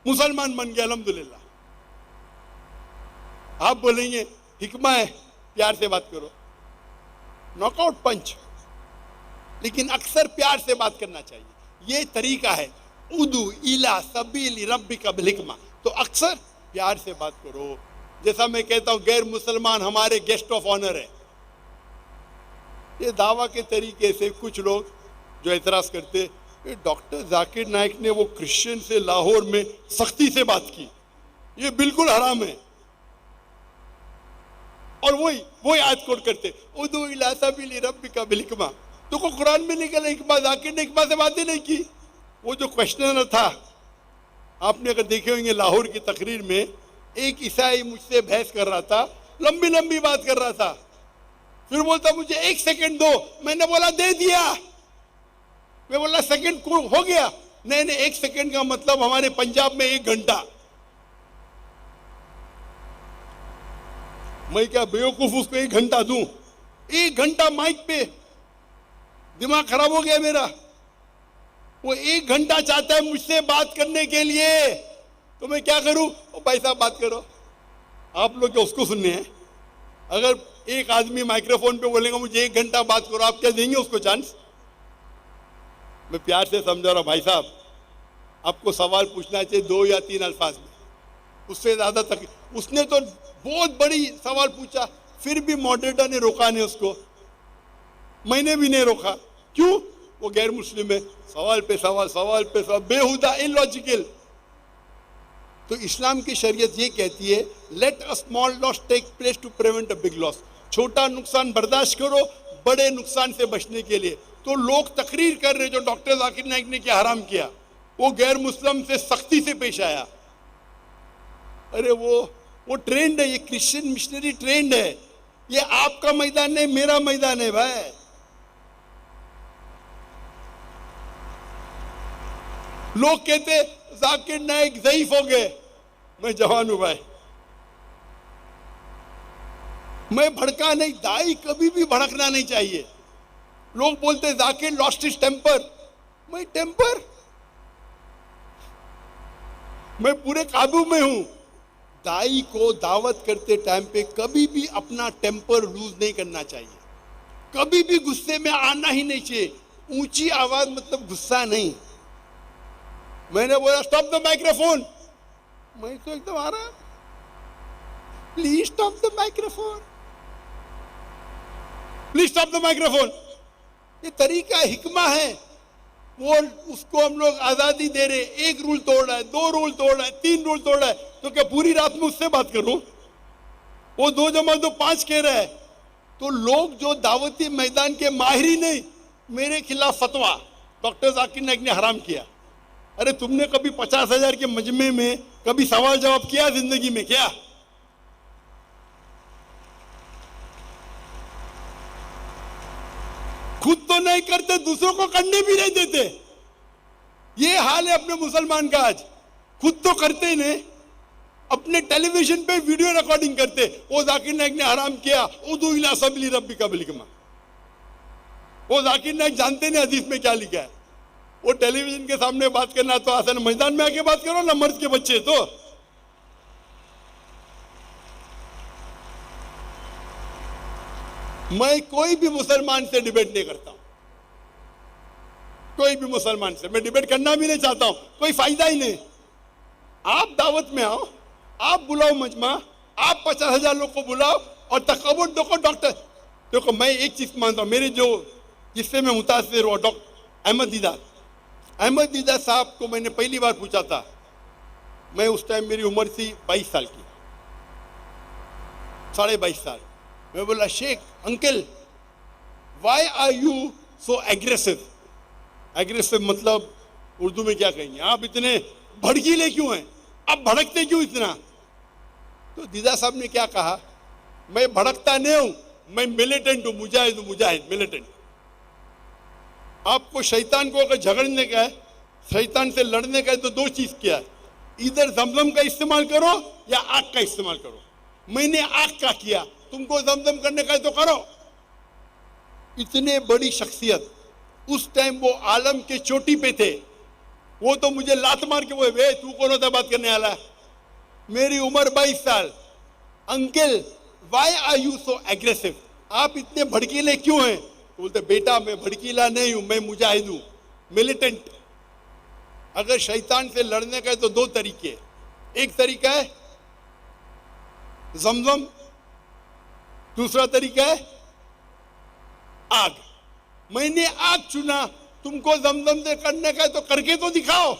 मुसलमान बन गए अल्हम्दुलिल्लाह। आप बोलेंगे हिकमा है, प्यार से बात करो, नॉकआउट पंच। लेकिन अक्सर प्यार से बात करना चाहिए, ये तरीका है। उदू इला सबील रब्बिका बिल हिकमा। तो अक्सर प्यार से बात करो। जैसा मैं कहता हूं, गैर मुसलमान हमारे गेस्ट ऑफ ऑनर है। ये दावा के तरीके से कुछ लोग जो एतराज करते, डॉक्टर जाकिर नाइक ने वो क्रिश्चियन से लाहौर में सख्ती से बात की, ये बिल्कुल हराम है। और वही आयत कोट करते, उदू इला सबील रब्बिका बिल हिकमा। तो को कुरान में निकला हिकमा, जाकिर ने हिकमा से बातें नहीं की। वो जो क्वेश्चनर था, आपने अगर देखे होंगे लाहौर की तकरीर में, एक ईसाई मुझसे बहस कर रहा था, लंबी लंबी बात कर रहा था। फिर बोलता मुझे 1 सेकंड दो। मैंने बोला दे दिया। मैं बोला सेकंड हो गया? नहीं, 1 सेकंड का मतलब हमारे पंजाब में 1 घंटा। मैं क्या बेवकूफ उसको 1 घंटा दूं? 1 घंटा माइक पे, दिमाग खराब हो गया मेरा। वो 1 घंटा चाहता है मुझसे बात करने के लिए, तो मैं क्या करूं? भाई साहब बात करो। आप लोग क्या उसको सुनने हैं? अगर एक आदमी माइक्रोफोन पे बोलेगा मुझे 1 घंटा बात करो, आप क्या देंगे उसको चांस? मैं प्यार से समझा रहा हूं, भाई साहब आपको सवाल पूछना चाहिए 2 या 3 अल्फाज में, उससे ज्यादा तक। उसने तो बहुत बड़ी सवाल पूछा, फिर भी मॉडरेटर ने रोका नहीं उसको। मैंने भी नहीं रोका। क्यों? वो गैर मुस्लिम है। सवाल पे सवाल, सवाल पे सवाल, बेहुदा, इलॉजिकल। तो इस्लाम की शरीयत ये कहती है, let a small loss take place to prevent a big loss. छोटा नुकसान बर्दाश्त करो बड़े नुकसान से बचने के लिए। तो लोग तकरीर कर रहे जो डॉक्टर जाकिर नाइक ने क्या हराम किया, वो गैर मुस्लिम से सख्ती से पेश आया। अरे वो ट्रेंड है, ये क्रिश्चियन मिशनरी ट्रेंड है। ये आपका मैदान नहीं, मेरा मैदान है भाई। लोग कहते जाकिर नाइक ज़ईफ हो गए। मैं जवान हूं भाई, मैं भड़का नहीं, दाई कभी भी भड़कना नहीं चाहिए। लोग बोलते जाकिर लॉस्ट हिज टेम्पर। मैं टेम्पर, मैं पूरे काबू में हूं। दाई को दावत करते टाइम पे कभी भी अपना टेम्पर लूज नहीं करना चाहिए, कभी भी गुस्से में आना ही नहीं चाहिए। ऊंची आवाज मतलब गुस्सा नहीं। मैंने बोला स्टॉप द माइक्रोफोन, मैं तो एकदम आ रहा, please stop the microphone, please stop the microphone. ये तरीका हिकमा है। वो उसको हम लोग आजादी दे रहे, एक रूल तोड़ रहा है, 2 रूल तोड़ रहा है, 3 रूल तोड़ रहा है, तो क्या पूरी रात में उससे बात करूं? वो 2 जमा 2 5 कह रहा है। तो लोग जो दावती मैदान के माहिर ही नहीं, मेरे खिलाफ फतवा डॉक्टर जाकिर नाइक ने हराम किया। अरे तुमने कभी 50,000 के मजमे में कभी सवाल जवाब किया जिंदगी में? क्या खुद तो नहीं करते, दूसरों को करने भी नहीं देते। ये हाल है अपने मुसलमान का आज। खुद तो करते ही नहीं, अपने टेलीविजन पे वीडियो रिकॉर्डिंग करते। वो जाकिर नाइक ने हराम किया, उदू इला सबीली रब्बिका बिल हिकमा। वो जाकिर नाइक जानते नहीं हदीस में क्या लिखा है। वो टेलीविजन के सामने बात करना तो आसान, मैदान में आके बात करो ना, मर्द के बच्चे। तो मैं कोई भी मुसलमान से डिबेट नहीं करता हूं, कोई भी मुसलमान से मैं डिबेट करना भी नहीं चाहता हूं, कोई फायदा ही नहीं। आप दावत में आओ, आप बुलाओ मजमा, आप 50,000 लोग को बुलाओ और तकबर देखो। डॉक्टर देखो, मैं एक चीज मानता हूं, मेरे जो जिससे मैं मुतासिर हुआ, डॉक्टर अहमद दीदार साहब को मैंने पहली बार पूछा था। मैं उस टाइम मेरी उम्र थी 22 साल की, 22.5 साल। मैं बोला Sheikh uncle, why are you so aggressive? Aggressive मतलब उर्दू में क्या कहेंगे, आप इतने भड़कीले क्यों हैं, आप भड़कते क्यों इतना? तो दीदा साहब ने क्या कहा, मैं भड़कता नहीं हूं, मैं मिलिटेंट हूं, मुजाहिद हूं, मुजाहिद मिलिटेंट। आपको शैतान को अगर झगड़ने का है, शैतान से लड़ने का है, तो 2 चीज किया है, इधर जमजम का इस्तेमाल करो या आग का इस्तेमाल करो। मैंने आग का किया, तुमको जमजम करने का है तो करो। इतने बड़ी शख्सियत, उस टाइम वो आलम के चोटी पे थे। वो तो मुझे लात मार के वो तू कौन होता बात करने वाला? मेरी उम्र 22 साल। Uncle why are you so aggressive? आप इतने भड़कीले क्यों हैं? तो बोलते बेटा मैं भड़कीला नहीं हूं, मैं मुजाहिद हूं, मिलिटेंट। अगर शैतान से लड़ने का है तो 2 तरीके। एक तरीका है जमजम, दूसरा तरीका है आग। मैंने आग चुना, तुमको जमजम से करने का है तो करके तो दिखाओ।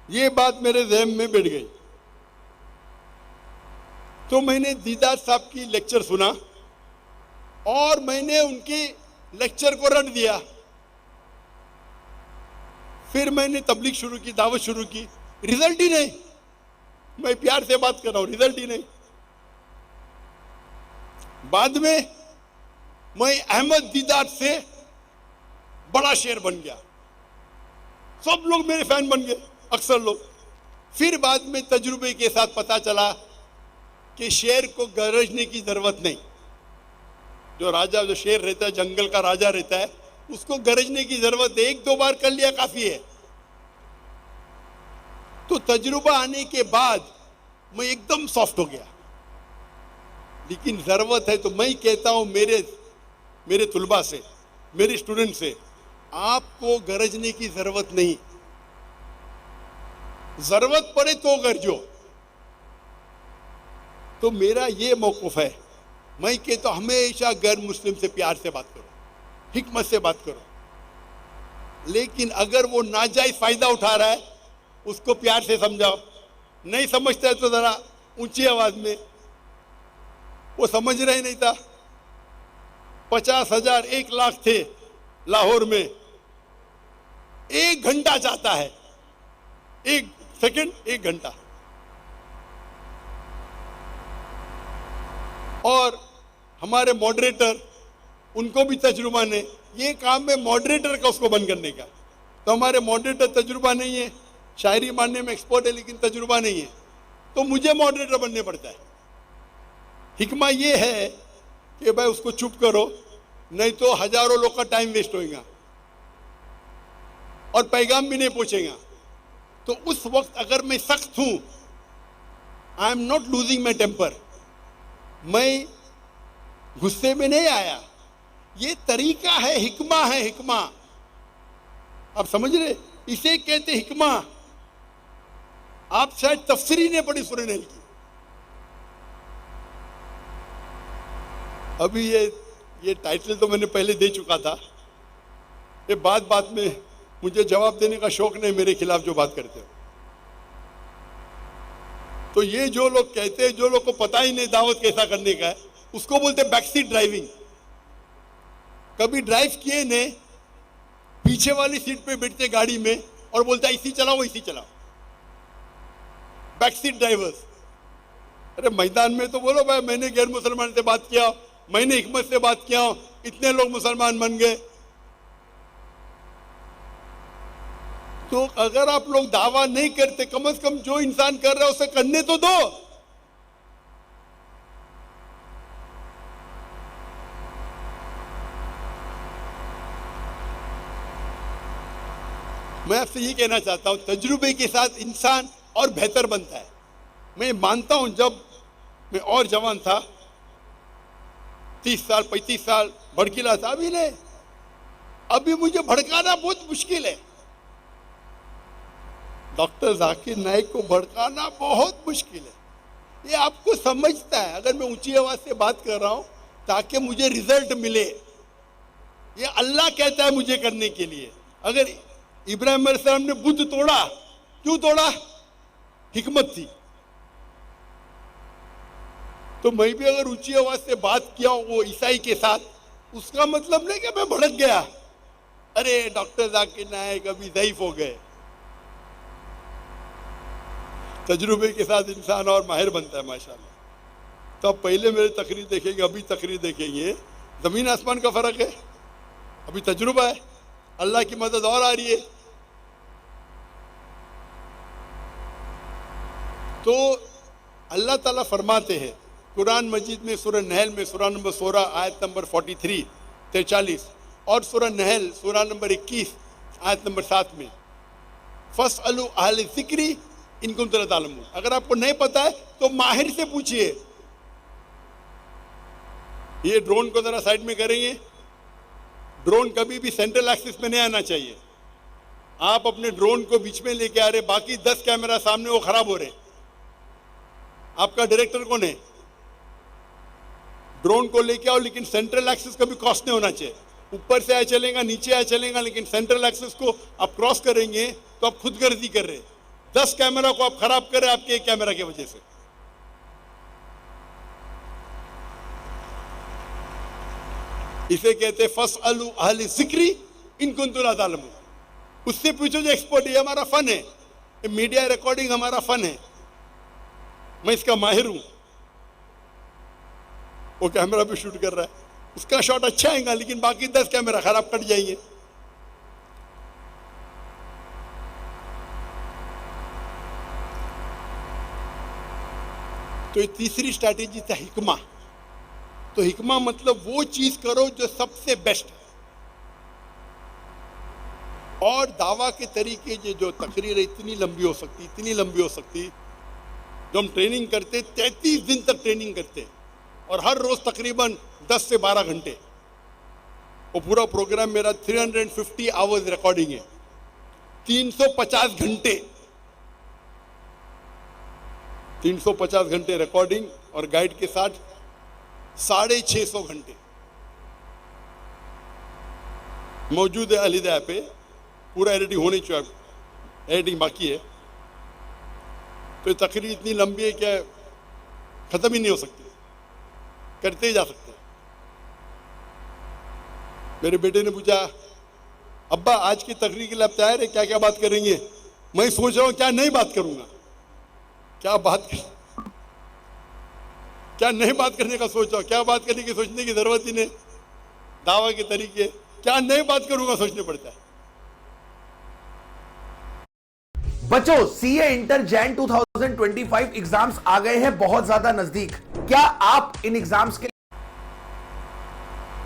ये बात मेरे ज़हन में बैठ गई। तो मैंने दीदार साहब की लेक्चर सुना और मैंने उनके लेक्चर को रट दिया। फिर मैंने तबलीग शुरू की, दावत शुरू की, रिजल्ट ही नहीं। मैं प्यार से बात कर रहा हूं, रिजल्ट ही नहीं। बाद में मैं अहमद दीदार से बड़ा शेर बन गया, सब लोग मेरे फैन बन गए, अक्सर लोग। फिर बाद में तजुर्बे के साथ पता चला कि शेर को गरजने की जरूरत नहीं। जो राजा, जो शेर रहता है, जंगल का राजा रहता है, उसको गरजने की जरूरत है, 1-2 बार कर लिया काफी है। तो तजुर्बा आने के बाद मैं एकदम सॉफ्ट हो गया। लेकिन जरूरत है तो मैं कहता हूं मेरे तुलबा से, मेरे स्टूडेंट से, आपको गरजने की जरूरत नहीं। जरूरत पड़े तो गरजो। तो मेरा ये मौक़िफ़ है, मैं कहता हूं हमेशा गैर मुस्लिम से प्यार से बात करो, हिकमत से बात करो। लेकिन अगर वो नाजायज फायदा उठा रहा है, उसको प्यार से समझाओ। नहीं समझता है तो जरा ऊंची आवाज में। वो समझ रहा ही नहीं था। 50,000 1 लाख थे लाहौर में, 1 घंटा चाहता है, 1 सेकंड, 1 घंटा। और हमारे मॉडरेटर, उनको भी तजुर्बा नहीं। ये काम है मॉडरेटर का उसको बंद करने का। तो हमारे मॉडरेटर तजुर्बा नहीं है, शायरी मानने में एक्सपर्ट है लेकिन तजुर्बा नहीं है, तो मुझे मॉडरेटर बनने पड़ता है। हिकमा ये है कि भाई उसको चुप करो, नहीं तो हजारों लोग का टाइम वेस्ट होएगा और पैगाम भी नहीं पहुंचेगा। तो उस वक्त अगर मैं सख्त हूं, I am not losing my temper, मैं गुस्से में नहीं आया, ये तरीका है, हिकमा है, हिकमा। आप समझ रहे, इसे कहते हिकमा। आप शायद तफसीरी नहीं पढ़ी सूरह नहल की। अभी ये टाइटल तो मैंने पहले दे चुका था, ये बात बात में मुझे जवाब देने का शौक नहीं, मेरे खिलाफ जो बात करते हो। तो ये जो लोग कहते हैं, जो लोग को पता ही नहीं दावत कैसा करने का है, उसको बोलते बैकसीट ड्राइविंग। कभी ड्राइव किए ने, पीछे वाली सीट पे बैठते गाड़ी में और बोलता इसी चलाओ इसी चलाओ, बैकसीट ड्राइवर्स। अरे मैदान में तो बोलो भाई मैंने गैर मुसलमान से बात किया, मैंने हिकमत से बात किया, इतने लोग मुसलमान बन गए। तो अगर आप लोग दावा नहीं करते, कम से कम जो इंसान कर रहा है उसे करने तो दो। मैं आपसे ये कहना चाहता हूं, तजुर्बे के साथ इंसान और बेहतर बनता है। मैं मानता हूं जब मैं और जवान था, 30 साल 35 साल भड़कीला था, अभी नहीं, अभी मुझे भड़काना बहुत मुश्किल है। डॉक्टर जाकिर नाइक को भड़काना बहुत मुश्किल है। ये आपको समझता है, अगर मैं ऊंची आवाज से बात कर रहा हूं ताकि मुझे रिजल्ट मिले, ये अल्लाह कहता है मुझे करने के लिए। अगर इब्राहिम अलैहिस्सलाम ने बुद्ध तोड़ा, क्यों तोड़ा? हिकमत थी। तो मैं भी अगर ऊंची आवाज से बात किया वो ईसाई के साथ, उसका मतलब नहीं कि मैं भड़क गया, अरे डॉक्टर जाकिर नाइक अभी ज़ईफ हो गए। तजुर्बे के साथ इंसान और माहिर बनता है माशाल्लाह। तो अब पहले मेरे तकरीर देखेंगे, अभी तकरीर देखेंगे, जमीन आसमान का फर्क है। अभी तजुर्बा है, अल्लाह की मदद और आ रही है। तो अल्लाह ताला फरमाते हैं कुरान मजीद में, सूरह नहल में, सूरह नंबर 16 आयत नंबर 43 और सूरह नहल सूरह नंबर 21 आयत नंबर 7 में, फस्अलू अहल ज़िक्री इन कुंतुम ला तालमून। अगर आपको नहीं पता है तो माहिर से पूछिए। ये ड्रोन को जरा साइड में करेंगे। ड्रोन कभी भी सेंट्रल एक्सिस में नहीं आना चाहिए। आप अपने ड्रोन को बीच में लेके आ रहे, बाकी 10 कैमरा सामने वो खराब हो रहे, आपका डायरेक्टर कौन है? ड्रोन को लेके आओ, लेकिन सेंट्रल एक्सिस कभी क्रॉस नहीं होना चाहिए। ऊपर से आया चलेगा, नीचे आया चलेगा, लेकिन सेंट्रल एक्सिस को आप क्रॉस करेंगे तो आप खुदगर्जी कर रहे हैं। 10 कैमरा को आप खराब कर रहे हैं आपके एक कैमरा की वजह से। इसे कहते फस्अलू अहल ज़िक्री इन कुंतुम ला तालमून। उससे पूछो जो एक्सपर्ट। ये हमारा फन है, मीडिया रिकॉर्डिंग हमारा फन है, मैं इसका माहिर हूं। वो कैमरा पे शूट कर रहा है, उसका शॉट अच्छा आएगा, लेकिन बाकी 10 कैमरा खराब कट जाएंगे। तो ये तीसरी स्ट्रैटेजी था हिकमा। तो हिकमा मतलब वो चीज करो जो सबसे बेस्ट है। और दावा के तरीके जो तकरीर इतनी लंबी हो सकती, इतनी लंबी हो सकती। जो हम ट्रेनिंग करते 33 दिन तक ट्रेनिंग करते और हर रोज तकरीबन 10 से 12 घंटे। वो पूरा प्रोग्राम मेरा 350 आवर्स रिकॉर्डिंग है, 350 घंटे, 350 घंटे रिकॉर्डिंग और गाइड के साथ 650 घंटे मौजूद है अलीदा पे। पूरा एडिटिंग होनी चाहिए, एडिटिंग बाकी है। तो ये तकरीर इतनी लंबी है कि खत्म ही नहीं हो सकती, करते ही जा सकते हैं। मेरे बेटे ने पूछा, अब्बा आज की तकरीर के लिए आप तैयार है, क्या क्या बात करेंगे? मैं सोच रहा हूं क्या नहीं बात करूंगा, क्या नहीं बात करने का सोच रहा हूं, क्या बात करने की सोचने की जरूरत ही नहीं। दावा के तरीके क्या नहीं बात करूंगा सोचने पड़ता है। बच्चों, सीए इंटर जैन 2025 एग्जाम्स आ गए हैं बहुत ज्यादा नजदीक। क्या आप इन एग्जाम्स के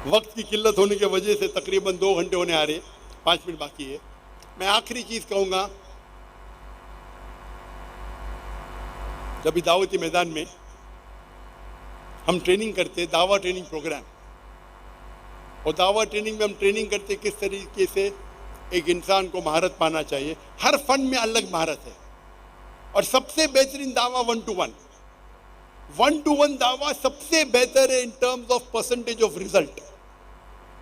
वक्त की किल्लत होने की वजह से तकरीबन 2 घंटे होने आ रहे हैं, 5 मिनट बाकी है। मैं आखिरी चीज कहूंगा, जब दावती मैदान में हम ट्रेनिंग करते, दावा ट्रेनिंग प्रोग्राम, और दावा ट्रेनिंग में हम ट्रेनिंग करते किस तरीके से एक इंसान को महारत पाना चाहिए। हर फन में अलग महारत है, और सबसे बेहतरीन दावा 1-to-1, 1-to-1 दावा सबसे बेहतर है in terms of percentage of result.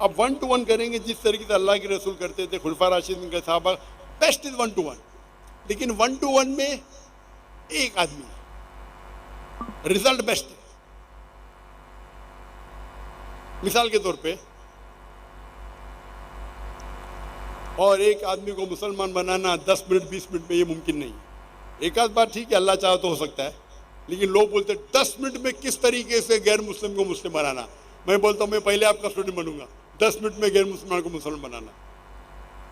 अब 1-to-1 करेंगे जिस तरीके से अल्लाह के रसूल करते थे, खुलफा राशिदीन के सहाबा, बेस्ट इज 1-to-1। लेकिन 1-to-1 में एक आदमी, रिजल्ट बेस्ट है। मिसाल के तौर पे, और एक आदमी को मुसलमान बनाना 10 मिनट 20 मिनट में ये मुमकिन नहीं है। एक आध बार ठीक है, अल्लाह चाहे तो हो सकता है, लेकिन लोग बोलते 10 मिनट में किस तरीके से गैर मुस्लिम को मुस्लिम बनाना। मैं बोलता हूँ मैं पहले आपका स्टूडेंट बनूंगा, 10 मिनट में गैर मुसलमान को मुसलमान बनाना,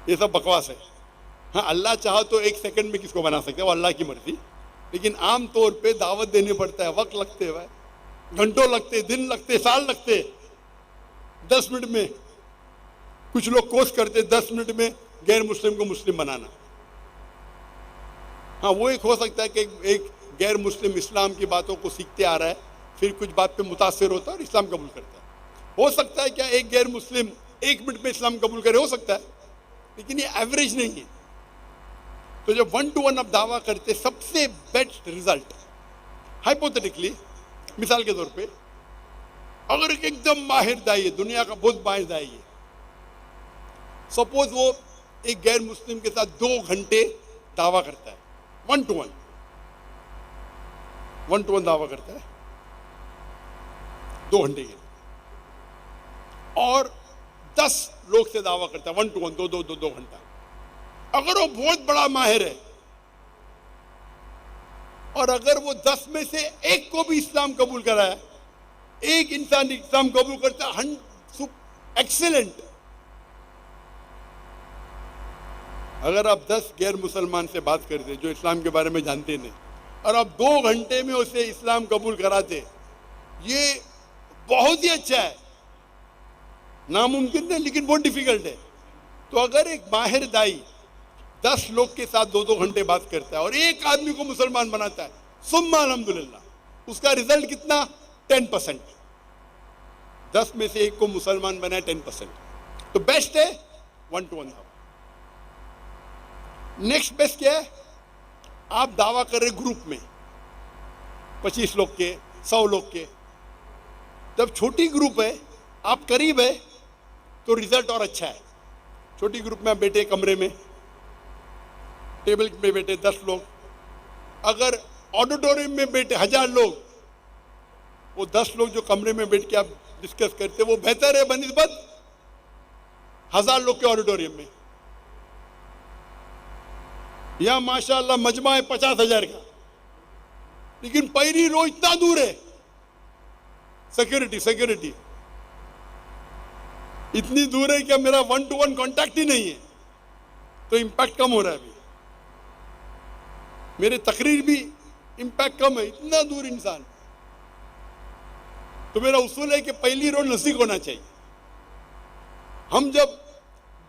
ये सब बकवास है। हाँ, अल्लाह चाहे तो 1 सेकंड में किसको बना सकते हैं, वो अल्लाह की मर्जी, लेकिन आम तौर पे दावत देने पड़ता है, वक्त लगते हैं, घंटों लगते, दिन लगते, साल लगते। 10 मिनट में कुछ लोग कोशिश करते 10 मिनट में गैर मुस्लिम को मुस्लिम बनाना। हाँ, वो एक हो सकता है कि एक गैर मुस्लिम इस्लाम की बातों को सीखते आ रहा है, फिर कुछ बात पे मुतासिर होता है और इस्लाम कबूल करता है। हो सकता है क्या एक गैर मुस्लिम 1 मिनट में इस्लाम कबूल करे, हो सकता है, लेकिन ये एवरेज नहीं है। तो जब 1-to-1 आप दावा करते, सबसे बेस्ट रिजल्ट, हाइपोथेटिकली, मिसाल के तौर पे, अगर एकदम माहिर दाई है, दुनिया का बहुत माहिर दाई है, सपोज वो एक गैर मुस्लिम के साथ 2 घंटे दावा करता है, 1-to-1 दावा करता है 2 घंटे के, और 10 लोग से दावा करता है 1-to-1, 2 घंटा। अगर वो बहुत बड़ा माहिर है, और अगर वो 10 में से एक को भी इस्लाम कबूल कराया, एक इंसान इस्लाम कबूल करता है, एक्सीलेंट। अगर आप 10 गैर मुसलमान से बात करते जो इस्लाम के बारे में जानते नहीं, और आप 2 घंटे में उसे इस्लाम कबूल कराते, ये बहुत ही अच्छा है। नामुमकिन नहीं, लेकिन बहुत डिफिकल्ट है। तो अगर एक माहिर दाई 10 लोग के साथ 2 घंटे बात करता है और एक आदमी को मुसलमान बनाता है, सुम्मा अल्हम्दुलिल्लाह, उसका रिजल्ट कितना, 10%। 10 में से एक को मुसलमान बनाए, 10%। तो बेस्ट है 1-to-1 दावा। नेक्स्ट बेस्ट क्या है, आप दावा कर रहे ग्रुप में 25 लोग के, 100 लोग के। जब छोटी ग्रुप है, आप करीब है, तो रिजल्ट और अच्छा है। छोटी ग्रुप में आप बैठे कमरे में, टेबल पे बैठे 10 लोग, अगर ऑडिटोरियम में बैठे 1000 लोग, वो 10 लोग जो कमरे में बैठ के आप डिस्कस करते, वो बेहतर है बनिस्बत 1000 लोग के ऑडिटोरियम में। यहां माशाअल्लाह मजमा है 50,000 का, लेकिन पहली रो इतना दूर है, सिक्योरिटी इतनी दूर है कि मेरा 1-to-1 कांटेक्ट ही नहीं है, तो इंपैक्ट कम हो रहा है। अभी मेरे तकरीर भी इंपैक्ट कम है, इतना दूर इंसान। तो मेरा उसूल है कि पहली रो नजदीक होना चाहिए। हम जब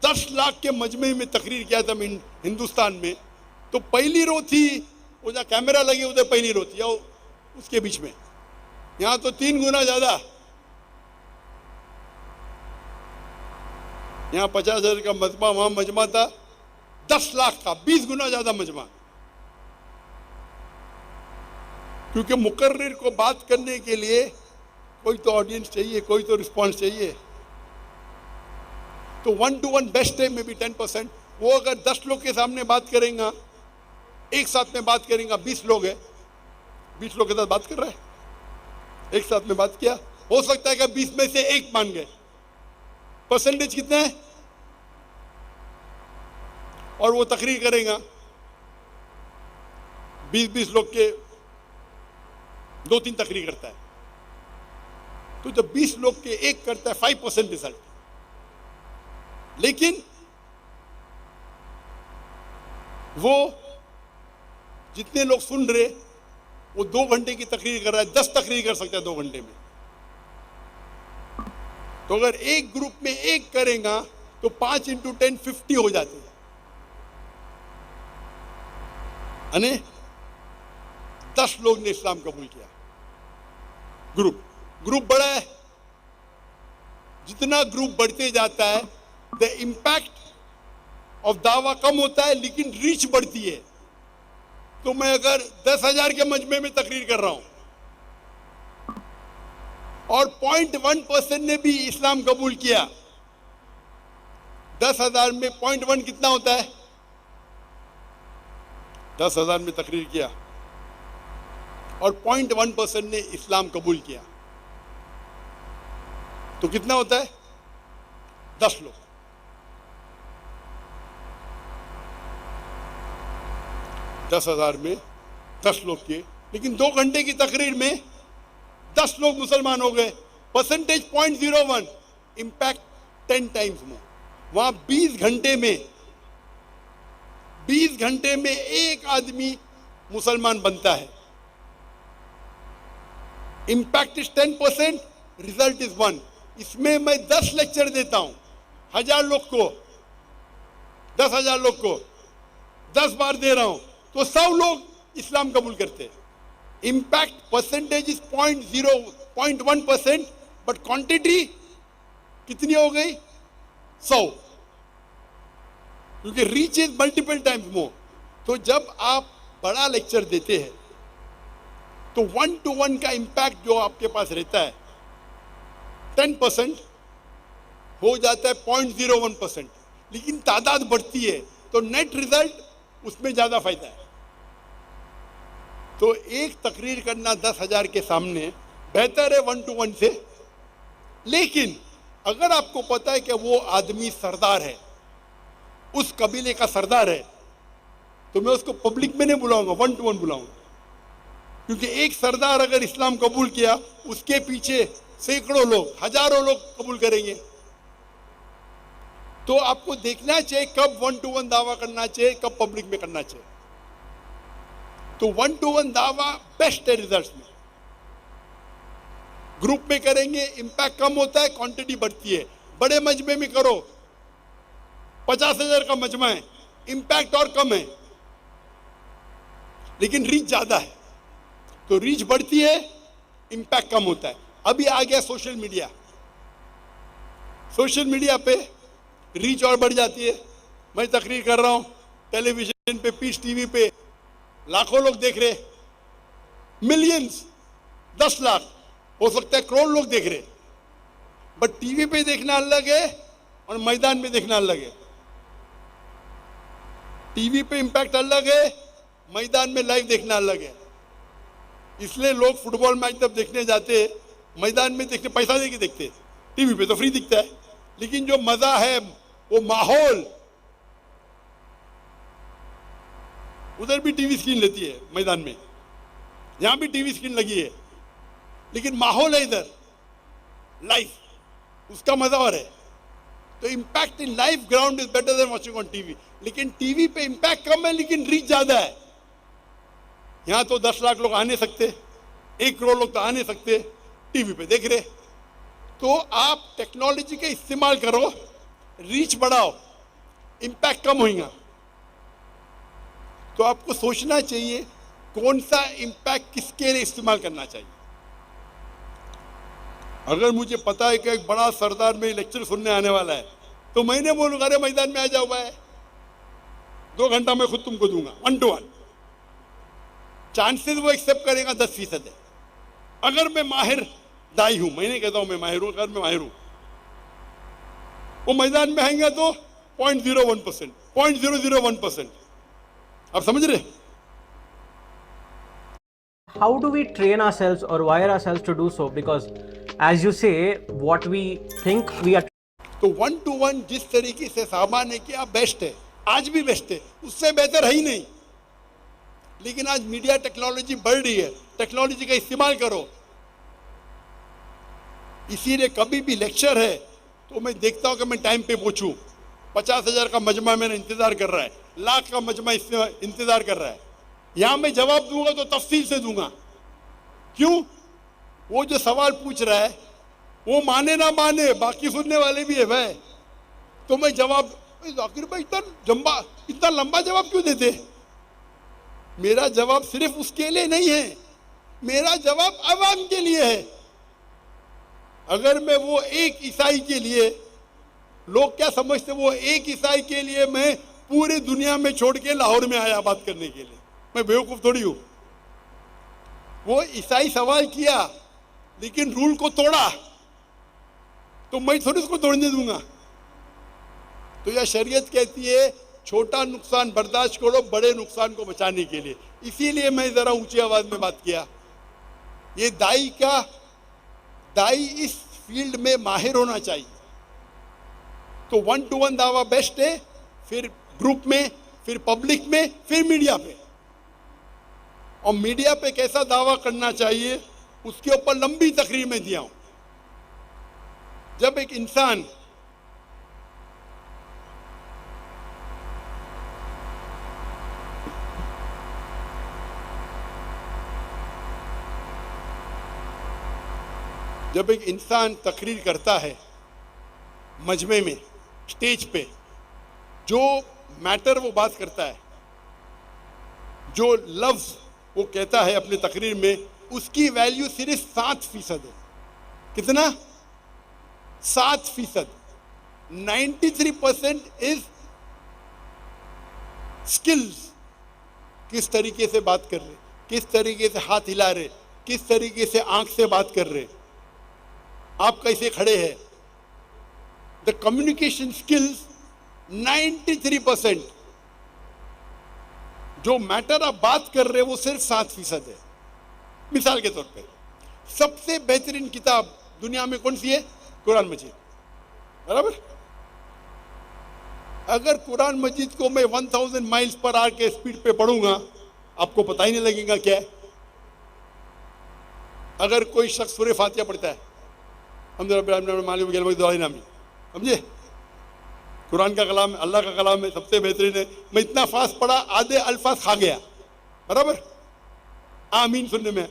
10 लाख के मजमे में तकरीर किया था हिंदुस्तान में, तो पहली रो थी, वो जहाँ कैमरा लगे उधर पहली रो थी, या उसके बीच में। यहाँ तो 3 गुना ज्यादा। यहाँ 50,000 का मजमा, वहां मजमा था 10 लाख का, 20 गुना ज्यादा मजमा। क्योंकि मुकर्रिर को बात करने के लिए कोई तो ऑडियंस चाहिए, कोई तो रिस्पॉन्स चाहिए। तो 1-to-1 बेस्ट है, मे बी 10%। वो अगर 10 लोग के सामने बात करेगा, एक साथ में बात करेगा, 20 लोग है, 20 लोग के साथ बात कर रहा है, एक साथ में बात किया, हो सकता है कि 20 में से एक मान गए, परसेंटेज कितना है, और वो तकरीर करेगा 20-20 लोग के 2-3 तकरीर करता है, तो जब 20 लोग के एक करता है 5% रिजल्ट। लेकिन वो जितने लोग सुन रहे वो 2 घंटे की तकरीर कर रहा है, 10 तकरीर कर सकता है 2 घंटे में। तो अगर एक ग्रुप में एक करेगा तो 5 × 10 50 हो जाते हैं, यानी 10 लोग ने इस्लाम कबूल किया। ग्रुप बड़ा है, जितना ग्रुप बढ़ते जाता है द इम्पैक्ट ऑफ दावा कम होता है, लेकिन रीच बढ़ती है। तो मैं अगर 10,000 के मजमे में तकरीर कर रहा हूं और 0.1% ने भी इस्लाम कबूल किया, 10,000 में 0.1 कितना होता है? 10,000 में तकरीर किया और 0.1% ने इस्लाम कबूल किया तो कितना होता है? 10 लोग। 10,000 में 10 लोग किए, लेकिन 2 घंटे की तकरीर में 10 लोग मुसलमान हो गए। Percentage 0.01, impact 10 times more. वहां 20 घंटे में एक आदमी मुसलमान बनता है। Impact is 10%, result is 1। इसमें मैं 10 लेक्चर देता हूं, 1000 लोग को, 10,000 लोग को 10 बार दे रहा हूं तो 100 लोग इस्लाम कबूल करते हैं। Impact percentage is 0.1%, but quantity कितनी हो गई? 100, क्योंकि reach is multiple times more. तो जब आप बड़ा लेक्चर देते हैं तो 1-to-1 का इंपैक्ट जो आपके पास रहता है 10% हो जाता है 0.01%, लेकिन तादाद बढ़ती है तो नेट रिजल्ट उसमें ज्यादा फायदा है। तो एक तकरीर करना 10,000 के सामने बेहतर है 1-to-1 से। लेकिन अगर आपको पता है कि वो आदमी सरदार है, उस कबीले का सरदार है, तो मैं उसको पब्लिक में नहीं बुलाऊंगा, 1-to-1 बुलाऊंगा। क्योंकि एक सरदार अगर इस्लाम कबूल किया, उसके पीछे सैकड़ों लोग, हजारों लोग कबूल करेंगे। तो आपको देखना चाहिए कब 1-to-1 दावा करना चाहिए, कब पब्लिक में करना चाहिए। तो 1-to-1 दावा बेस्ट है रिजल्ट्स में। ग्रुप में करेंगे इंपैक्ट कम होता है, क्वांटिटी बढ़ती है। बड़े मजमे में करो, 50,000 का मजमा है, इंपैक्ट और कम है लेकिन रीच ज्यादा है। तो रीच बढ़ती है, इंपैक्ट कम होता है। अभी आ गया सोशल मीडिया। सोशल मीडिया पे रीच और बढ़ जाती है। मैं तकरीर कर रहा हूं, टेलीविजन पे, पीस टीवी पे लाखों लोग देख रहे, मिलियंस, 10 लाख, हो सकता है करोड़ लोग देख रहे। बट टीवी पे देखना अलग है और मैदान में देखना अलग है। टीवी पे इंपैक्ट अलग है, मैदान में लाइव देखना अलग है। इसलिए लोग फुटबॉल मैच तब देखने जाते, मैदान में देखते पैसा देके देखते, टीवी पे तो फ्री दिखता है। लेकिन जो मजा है वो माहौल, उधर भी टीवी स्क्रीन लेती है मैदान में, यहां भी टीवी स्क्रीन लगी है, लेकिन माहौल है इधर लाइव, उसका मजा और है। तो impact in live ground is better than watching on TV. लेकिन टीवी पे इंपैक्ट कम है लेकिन रीच ज्यादा है। यहां तो 10 लाख लोग आ नहीं सकते, 1 करोड़ लोग तो आ नहीं सकते, टीवी पे देख रहे। तो आप टेक्नोलॉजी का इस्तेमाल करो, रीच बढ़ाओ, इंपैक्ट कम होगा। तो आपको सोचना चाहिए कौन सा इंपैक्ट किसके लिए इस्तेमाल करना चाहिए। अगर मुझे पता है कि एक बड़ा सरदार में लेक्चर सुनने आने वाला है तो मैंने बोलूंगा अरे मैदान में आ जाओ भाई, 2 घंटा मैं खुद तुमको दूंगा, 1-to-1। चांसेस वो एक्सेप्ट करेगा 10% है। अगर मैं माहिर दाई हूं, मैं नहीं कहता हूं मैं माहिर हूं, अगर मैं माहिर हूं, वो मैदान में आएंगे तो 0.01%, 0.001%। आप समझ रहे? How do we train ourselves or wire ourselves to do so? Because as you say, what we think we are. तो 1-to-1 जिस तरीके से सामान है किया बेस्ट है, आज भी बेस्ट है, उससे बेहतर है ही नहीं। लेकिन आज मीडिया टेक्नोलॉजी बढ़ रही है, टेक्नोलॉजी का इस्तेमाल करो। इसीलिए कभी भी लेक्चर है तो मैं देखता हूं कि मैं टाइम पे पहुंचूं। 50,000 का मजमा मेरा इंतजार कर रहा है, लाख का मजमा इंतजार कर रहा है, यहां मैं जवाब दूंगा तो तफसील से दूंगा। क्यों? वो जो सवाल पूछ रहा है वो माने ना माने, बाकी सुनने वाले भी है भाई, तो मैं जवाब, जाकिर भाई इतना लंबा जवाब क्यों देते? मेरा जवाब सिर्फ उसके लिए नहीं है, मेरा जवाब अवाम के लिए है। अगर मैं वो एक ईसाई के लिए, लोग क्या समझते, वो एक ईसाई के लिए मैं पूरी दुनिया में छोड़ के लाहौर में आया बात करने के लिए, मैं बेवकूफ थोड़ी हूं। वो ईसाई सवाल किया लेकिन रूल को तोड़ा, तो मैं थोड़ी उसको तोड़ने दूंगा। तो यह शरीयत कहती है छोटा नुकसान बर्दाश्त करो बड़े नुकसान को बचाने के लिए। इसीलिए मैं जरा ऊंची आवाज में बात किया। ये दाई इस फील्ड में माहिर होना चाहिए। तो 1-to-1 दावा बेस्ट है, फिर ग्रुप में, फिर पब्लिक में, फिर मीडिया पे। और मीडिया पे कैसा दावा करना चाहिए उसके ऊपर लंबी तकरीर में दिया हूं। जब एक इंसान तकरीर करता है मजमे में, स्टेज पे, जो मैटर वो बात करता है, जो लफ्ज वो कहता है अपनी तकरीर में, उसकी वैल्यू सिर्फ 7% है। कितना? 7%। 93% इज स्किल्स। किस तरीके से बात कर रहे, किस तरीके से हाथ हिला रहे, किस तरीके से आंख से बात कर रहे, आप कैसे खड़े हैं। The communication skills 93%। जो मैटर आप बात कर रहे हैं वो सिर्फ 7% है। मिसाल के तौर पे सबसे बेहतरीन किताब दुनिया में कौन सी है? कुरान मजीद, बराबर। अगर कुरान मजीद को मैं 1000 माइल्स पर आवर के स्पीड पे पढ़ूंगा आपको पता ही नहीं लगेगा क्या है। अगर कोई शख्स सूरह फातिहा पढ़ता है, समझे, कुरान का कलाम है, अल्लाह का कलाम है, सबसे बेहतरीन है, मैं इतना फास्ट पढ़ा आधे अल्फाज खा गया, बराबर। आमीन सुनने में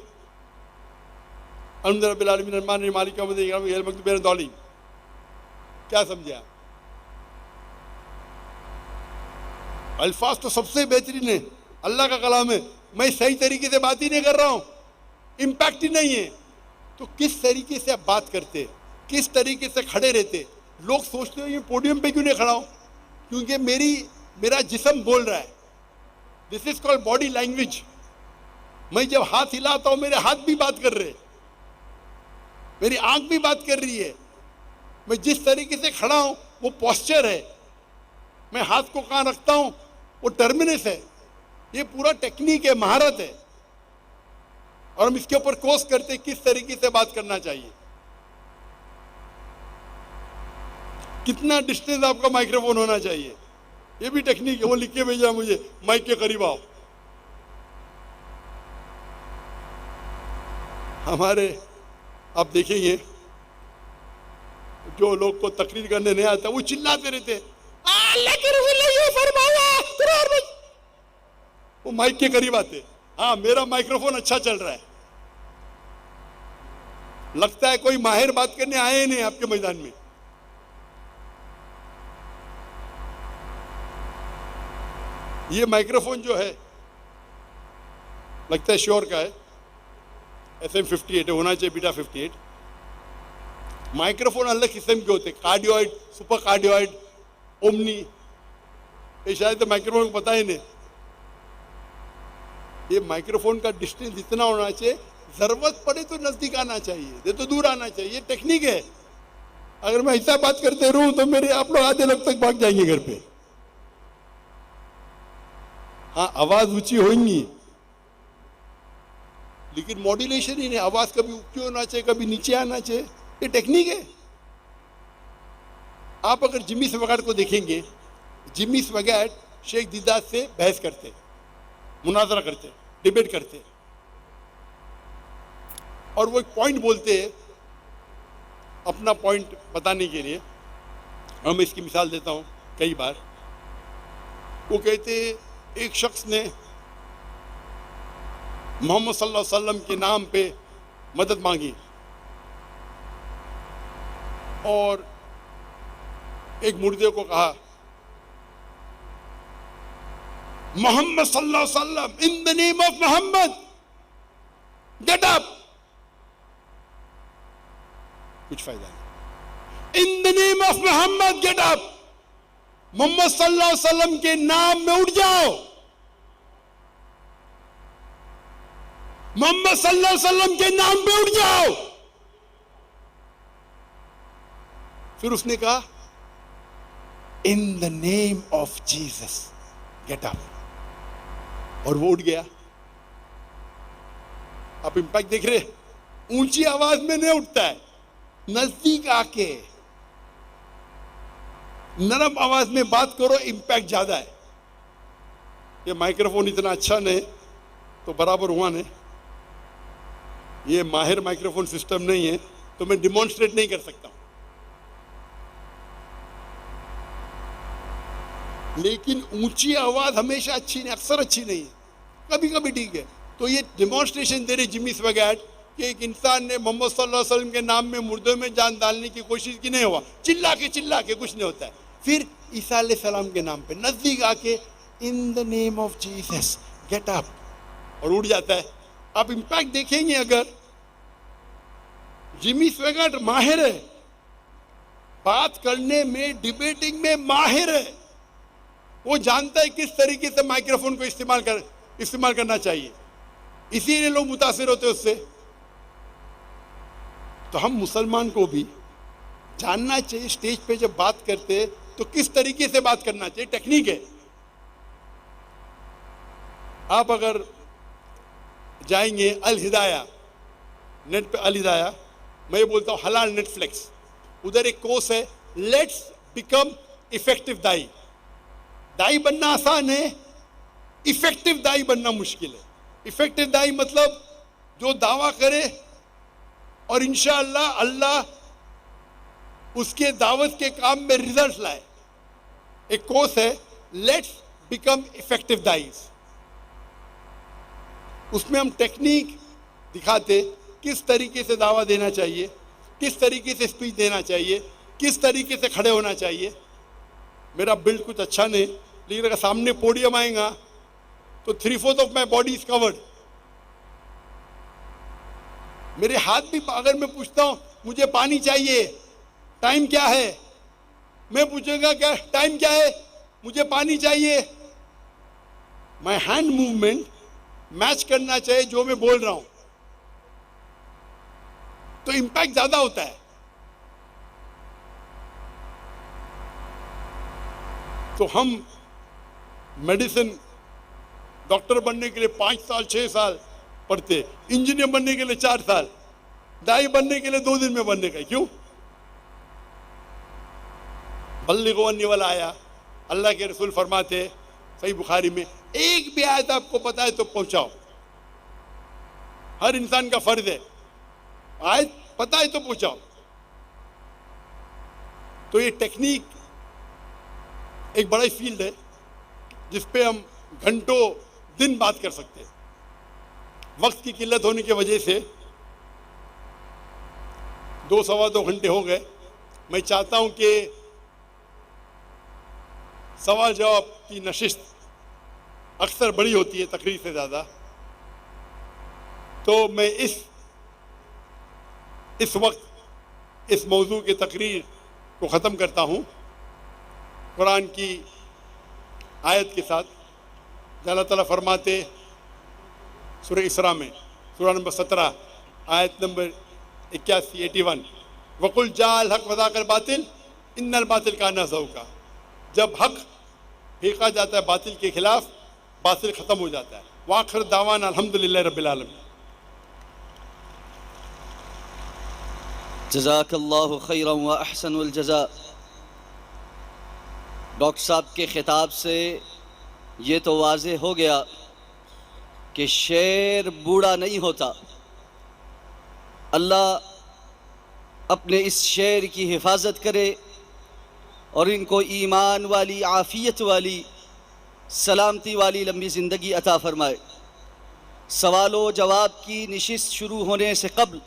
क्या समझे आप? अल्फाज तो सबसे बेहतरीन है, अल्लाह का कलाम है, मैं सही तरीके से बात ही नहीं कर रहा हूं, इंपैक्ट ही नहीं है। तो किस तरीके से आप बात करते, किस तरीके से खड़े रहते? लोग सोचते हो ये पोडियम पे क्यों नहीं खड़ा हूं? क्योंकि मेरा जिस्म बोल रहा है। This is called body language. मैं जब हाथ हिलाता हूं मेरे हाथ भी बात कर रहे, मेरी आंख भी बात कर रही है। मैं जिस तरीके से खड़ा हूं वो पोस्चर है, मैं हाथ को कहां रखता हूं वो टर्मिनस है। ये पूरा टेक्निक है, महारत है, और हम इसके ऊपर कोर्स करते किस तरीके से बात करना चाहिए। कितना डिस्टेंस आपका माइक्रोफोन होना चाहिए, ये भी टेक्निक है। वो लिख के भेजा मुझे, माइक के करीब आओ। हमारे आप देखेंगे जो लोग को तकरीर करने नहीं आता वो चिल्लाते रहते, अल्लाह के रसूल ने ये फरमाया, वो माइक के करीब आते। हाँ, मेरा माइक्रोफोन अच्छा चल रहा है, लगता है कोई माहिर बात करने आए ही नहीं आपके मैदान में। ये माइक्रोफोन जो है लगता है श्योर का है, SM58 होना चाहिए, बीटा 58। माइक्रोफोन अलग किस्म के होते, कार्डियोइड, सुपर कार्डियोइड, ओमनी, ये शायद तो माइक्रोफोन को पता ही नहीं। ये माइक्रोफोन का डिस्टेंस इतना होना चाहिए, जरूरत पड़े तो नजदीक आना चाहिए, ये तो दूर आना चाहिए। ये टेक्निक है। अगर मैं ऐसा बात करते रहूं तो मेरे आप लोग आधे लोग तक भाग जाएंगे घर पे। हाँ, आवाज ऊंची होगी लेकिन मॉड्यूलेशन ही नहीं, आवाज कभी ऊंची होना चाहिए, कभी नीचे आना चाहिए, ये टेक्निक है। आप अगर जिमी स्वैगैट को देखेंगे, जिमी स्वैगैट शेख दीदार से बहस करते, मुनाजरा करते, डिबेट करते, और वो एक पॉइंट बोलते हैं अपना पॉइंट बताने के लिए। और मैं इसकी मिसाल देता हूं कई बार। वो कहते एक शख्स ने मोहम्मद सल्लल्लाहु अलैहि वसल्लम के नाम पे मदद मांगी और एक मुर्दे को कहा, मोहम्मद सल्लल्लाहु अलैहि वसल्लम, in the name of Mohammad get up. कुछ फायदा नहीं। In the name of Mohammad get up, Mohammad सल्लल्लाहु अलैहि वसल्लम के नाम में उठ जाओ, मोहम्मद सल्लल्लाहु अलैहि वसल्लम के नाम पे उठ जाओ। फिर उसने कहा, इन the name of Jesus get up, और वो उठ गया। आप इंपैक्ट देख रहे, ऊंची आवाज में नहीं उठता है, नजदीक आके नरम आवाज में बात करो, इंपैक्ट ज्यादा है। ये माइक्रोफोन इतना अच्छा नहीं तो बराबर हुआ नहीं, ये माहिर माइक्रोफोन सिस्टम नहीं है तो मैं डिमॉन्स्ट्रेट नहीं कर सकता हूं, लेकिन ऊंची आवाज हमेशा अच्छी नहीं, अक्सर अच्छी नहीं है, कभी कभी ठीक है। तो ये डिमॉन्स्ट्रेशन दे रहे जिमी स्वैगर्ट कि एक इंसान ने मोहम्मद सल्लल्लाहु अलैहि वसल्लम के नाम में मुर्दों में जान डालने की कोशिश की, नहीं हुआ, चिल्ला के कुछ नहीं होता है। फिर ईसा अलैहि सलाम के नाम पे नजदीक आके, इन the name of Jesus get up, और उड़ जाता है। आप इंपैक्ट देखेंगे, अगर जिमी स्वैगर्ट माहिर है, बात करने में, डिबेटिंग में माहिर है, वो जानता है किस तरीके से माइक्रोफोन को इस्तेमाल करना चाहिए, इसीलिए लोग मुतासिर होते उससे। तो हम मुसलमान को भी जानना चाहिए स्टेज पे जब बात करते तो किस तरीके से बात करना चाहिए, टेक्निक है। आप अगर जाएंगे अल हिदाया, नेट पे अल हिदाया, मैं बोलता हूं हलाल नेटफ्लिक्स, उधर एक कोर्स है, लेट्स बिकम इफेक्टिव दाई। दाई बनना आसान है, इफेक्टिव दाई बनना मुश्किल है। इफेक्टिव दाई मतलब जो दावा करे और इंशाअल्लाह अल्लाह उसके दावत के काम में रिजल्ट लाए। एक कोर्स है, लेट्स बिकम इफेक्टिव दाईज, उसमें हम टेक्निक दिखाते, किस तरीके से दावा देना चाहिए, किस तरीके से स्पीच देना चाहिए, किस तरीके से खड़े होना चाहिए। मेरा बिल्ड कुछ अच्छा नहीं, लेकिन अगर सामने पोडियम आएगा तो 3/4 of my body is covered. मेरे हाथ भी, अगर मैं पूछता हूं मुझे पानी चाहिए, टाइम क्या है, मैं पूछूंगा क्या टाइम क्या है, मुझे पानी चाहिए, माई हैंड मूवमेंट मैच करना चाहिए जो मैं बोल रहा हूं, तो इंपैक्ट ज्यादा होता है। तो हम मेडिसिन, डॉक्टर बनने के लिए 5 साल 6 साल पढ़ते, इंजीनियर बनने के लिए 4 साल, दाई बनने के लिए 2 दिन में बनने का। क्यों? बल्लिगु अन्नी वाला आया, अल्लाह के रसूल फरमाते सही बुखारी में, एक भी आयत आपको पता है तो पहुंचाओ। हर इंसान का फर्ज है, आयत पता है तो पहुंचाओ। तो ये टेक्निक एक बड़ा फील्ड है जिस पे हम घंटों दिन बात कर सकते हैं। वक्त की किल्लत होने की वजह से 2-2.25 घंटे हो गए। मैं चाहता हूं कि सवाल जवाब की नशिस्त अक्सर बड़ी होती है तकरीर से ज़्यादा, तो मैं इस वक्त इस मौजू की तकरीर को ख़त्म करता हूँ कुरान की आयत के साथ। अल्लाह ताला फरमाते सूरह इसरा में, सूरह नंबर 17 आयत नंबर 81 वकुल जाल हक वज़ाकल बातिल इन्नल बातिल काना ज़हूक़ा। जब हक फेंका जाता है बातिल के खिलाफ, बातिल ख़त्म हो जाता है। वाखिर दावाना अल्हम्दुलिल्लाह रब्बिल आलमीन। जज़ाकल्लाहु खैरन व अहसनुल जज़ा। डॉक्टर साहब के ख़िताब से ये तो वाज़ेह हो गया कि शेर बूढ़ा नहीं होता। अल्लाह अपने इस शेर की हिफाजत करे और इनको ईमान वाली, आफ़ियत वाली, सलामती वाली लंबी ज़िंदगी अता फ़रमाए। सवालों जवाब की निशिस्त शुरू होने से कबल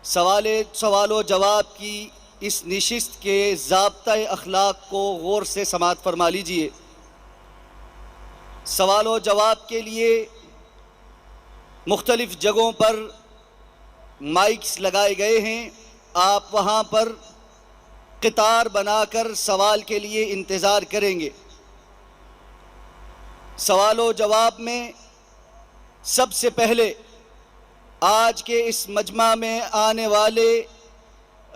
सवालों जवाब की इस निशिस्त के ज़ाब्ता-ए अखलाक को गौर से समाअत फरमा लीजिए। सवालों जवाब के लिए मुख्तलिफ़ जगहों पर माइक्स लगाए गए हैं। आप वहाँ पर कतार बनाकर सवाल के लिए इंतज़ार करेंगे। सवालों जवाब में सबसे पहले आज के इस मजमा में आने वाले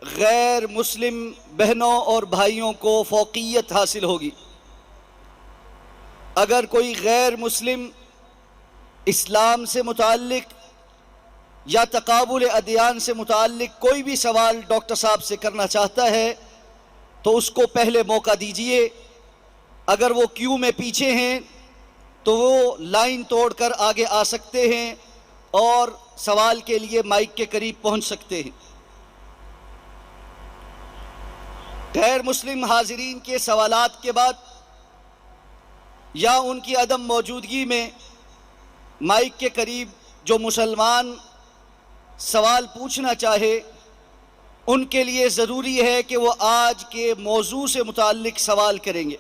गैर मुस्लिम बहनों और भाइयों को फ़ौक़ियत हासिल होगी। अगर कोई गैर मुस्लिम इस्लाम से मुताल्लिक़ या तक़ाबुल अदियान से मुताल्लिक़ कोई भी सवाल डॉक्टर साहब से करना चाहता है तो उसको पहले मौका दीजिए। अगर वो क्यू में पीछे हैं तो वो लाइन तोड़कर आगे आ सकते हैं और सवाल के लिए माइक के करीब पहुंच सकते हैं। गैर मुस्लिम हाज़िरीन के सवालात के बाद या उनकी अदम मौजूदगी में माइक के करीब जो मुसलमान सवाल पूछना चाहे उनके लिए ज़रूरी है कि वो आज के मौजू से मुताल्लिक़ सवाल करेंगे।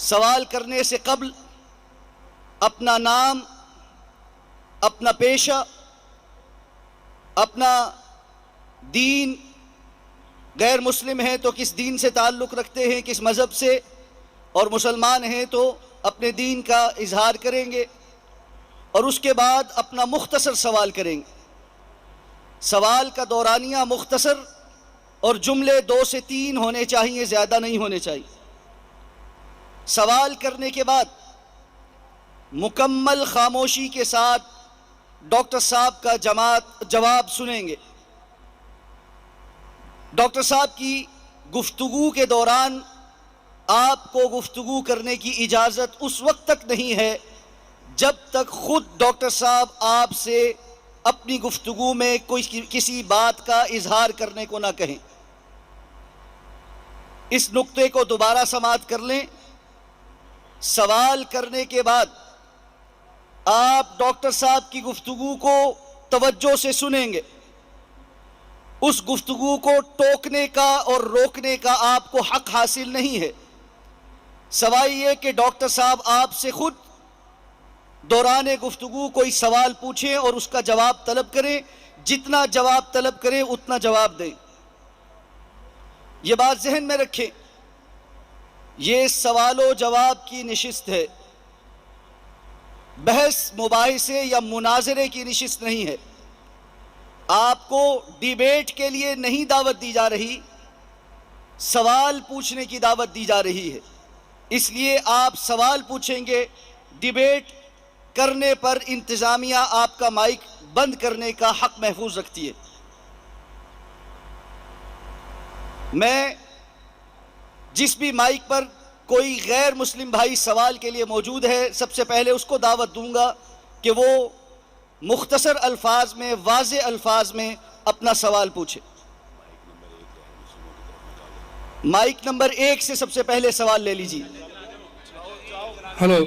सवाल करने से कबल अपना नाम, अपना पेशा, अपना दीन, गैर मुस्लिम हैं तो किस दीन से ताल्लुक़ रखते हैं, किस मज़हब से, और मुसलमान हैं तो अपने दीन का इजहार करेंगे और उसके बाद अपना मुख्तसर सवाल करेंगे। सवाल का दौरानिया मुख्तसर और जुमले 2 से 3 होने चाहिए, ज़्यादा नहीं होने चाहिए। सवाल करने के बाद मुकम्मल खामोशी के साथ डॉक्टर साहब का जवाब सुनेंगे। डॉक्टर साहब की गुफ्तगू के दौरान आपको गुफ्तगू करने की इजाज़त उस वक्त तक नहीं है जब तक खुद डॉक्टर साहब आपसे अपनी गुफ्तगू में किसी बात का इजहार करने को ना कहें। इस नुक्ते को दोबारा समाअत कर लें। सवाल करने के बाद आप डॉक्टर साहब की गुफ्तगू को तवज्जो से सुनेंगे। उस गुफ्तगू को टोकने का और रोकने का आपको हक हासिल नहीं है, सवाल ये कि डॉक्टर साहब आपसे खुद दौरान गुफ्तगू कोई सवाल पूछें और उसका जवाब तलब करें। जितना जवाब तलब करें उतना जवाब दें। ये बात जहन में रखें, ये सवालों जवाब की निशिस्त है, बहस मुबाहिसे या मुनाजरे की निशिस्त नहीं है। आपको डिबेट के लिए नहीं दावत दी जा रही, सवाल पूछने की दावत दी जा रही है। इसलिए आप सवाल पूछेंगे। डिबेट करने पर इंतज़ामिया आपका माइक बंद करने का हक महफूज रखती है। मैं जिस भी माइक पर कोई गैर मुस्लिम भाई सवाल के लिए मौजूद है, सबसे पहले उसको दावत दूंगा कि वो मुख्तसर अल्फाज में, वाज़े अल्फाज में अपना सवाल पूछे। माइक नंबर 1 से सबसे पहले सवाल ले लीजिए। हेलो,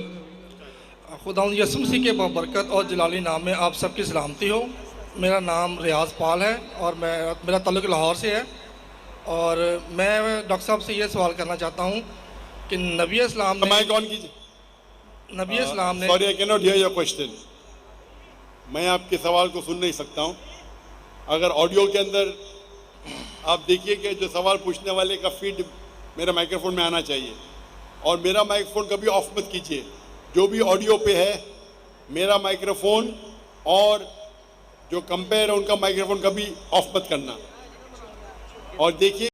खुदा यसुम मसीह के बरकत और जलाली नाम में आप सबकी सलामती हो। मेरा नाम रियाज पाल है और मेरा ताल्लुक़ लाहौर से है। और मैं डॉक्टर साहब से ये सवाल करना चाहता हूँ कि नबी इस्लाम ने माइक ऑन कीजिए। नबी इस्लाम ने sorry, I can not here your question. मैं आपके सवाल को सुन नहीं सकता हूँ। अगर ऑडियो के अंदर आप देखिए कि जो सवाल पूछने वाले का फीड मेरा माइक्रोफोन में आना चाहिए, और मेरा माइक्रोफोन कभी ऑफ मत कीजिए। जो भी ऑडियो पे है, मेरा माइक्रोफोन और जो कंपेयर है उनका माइक्रोफोन कभी ऑफ मत करना। और देखिए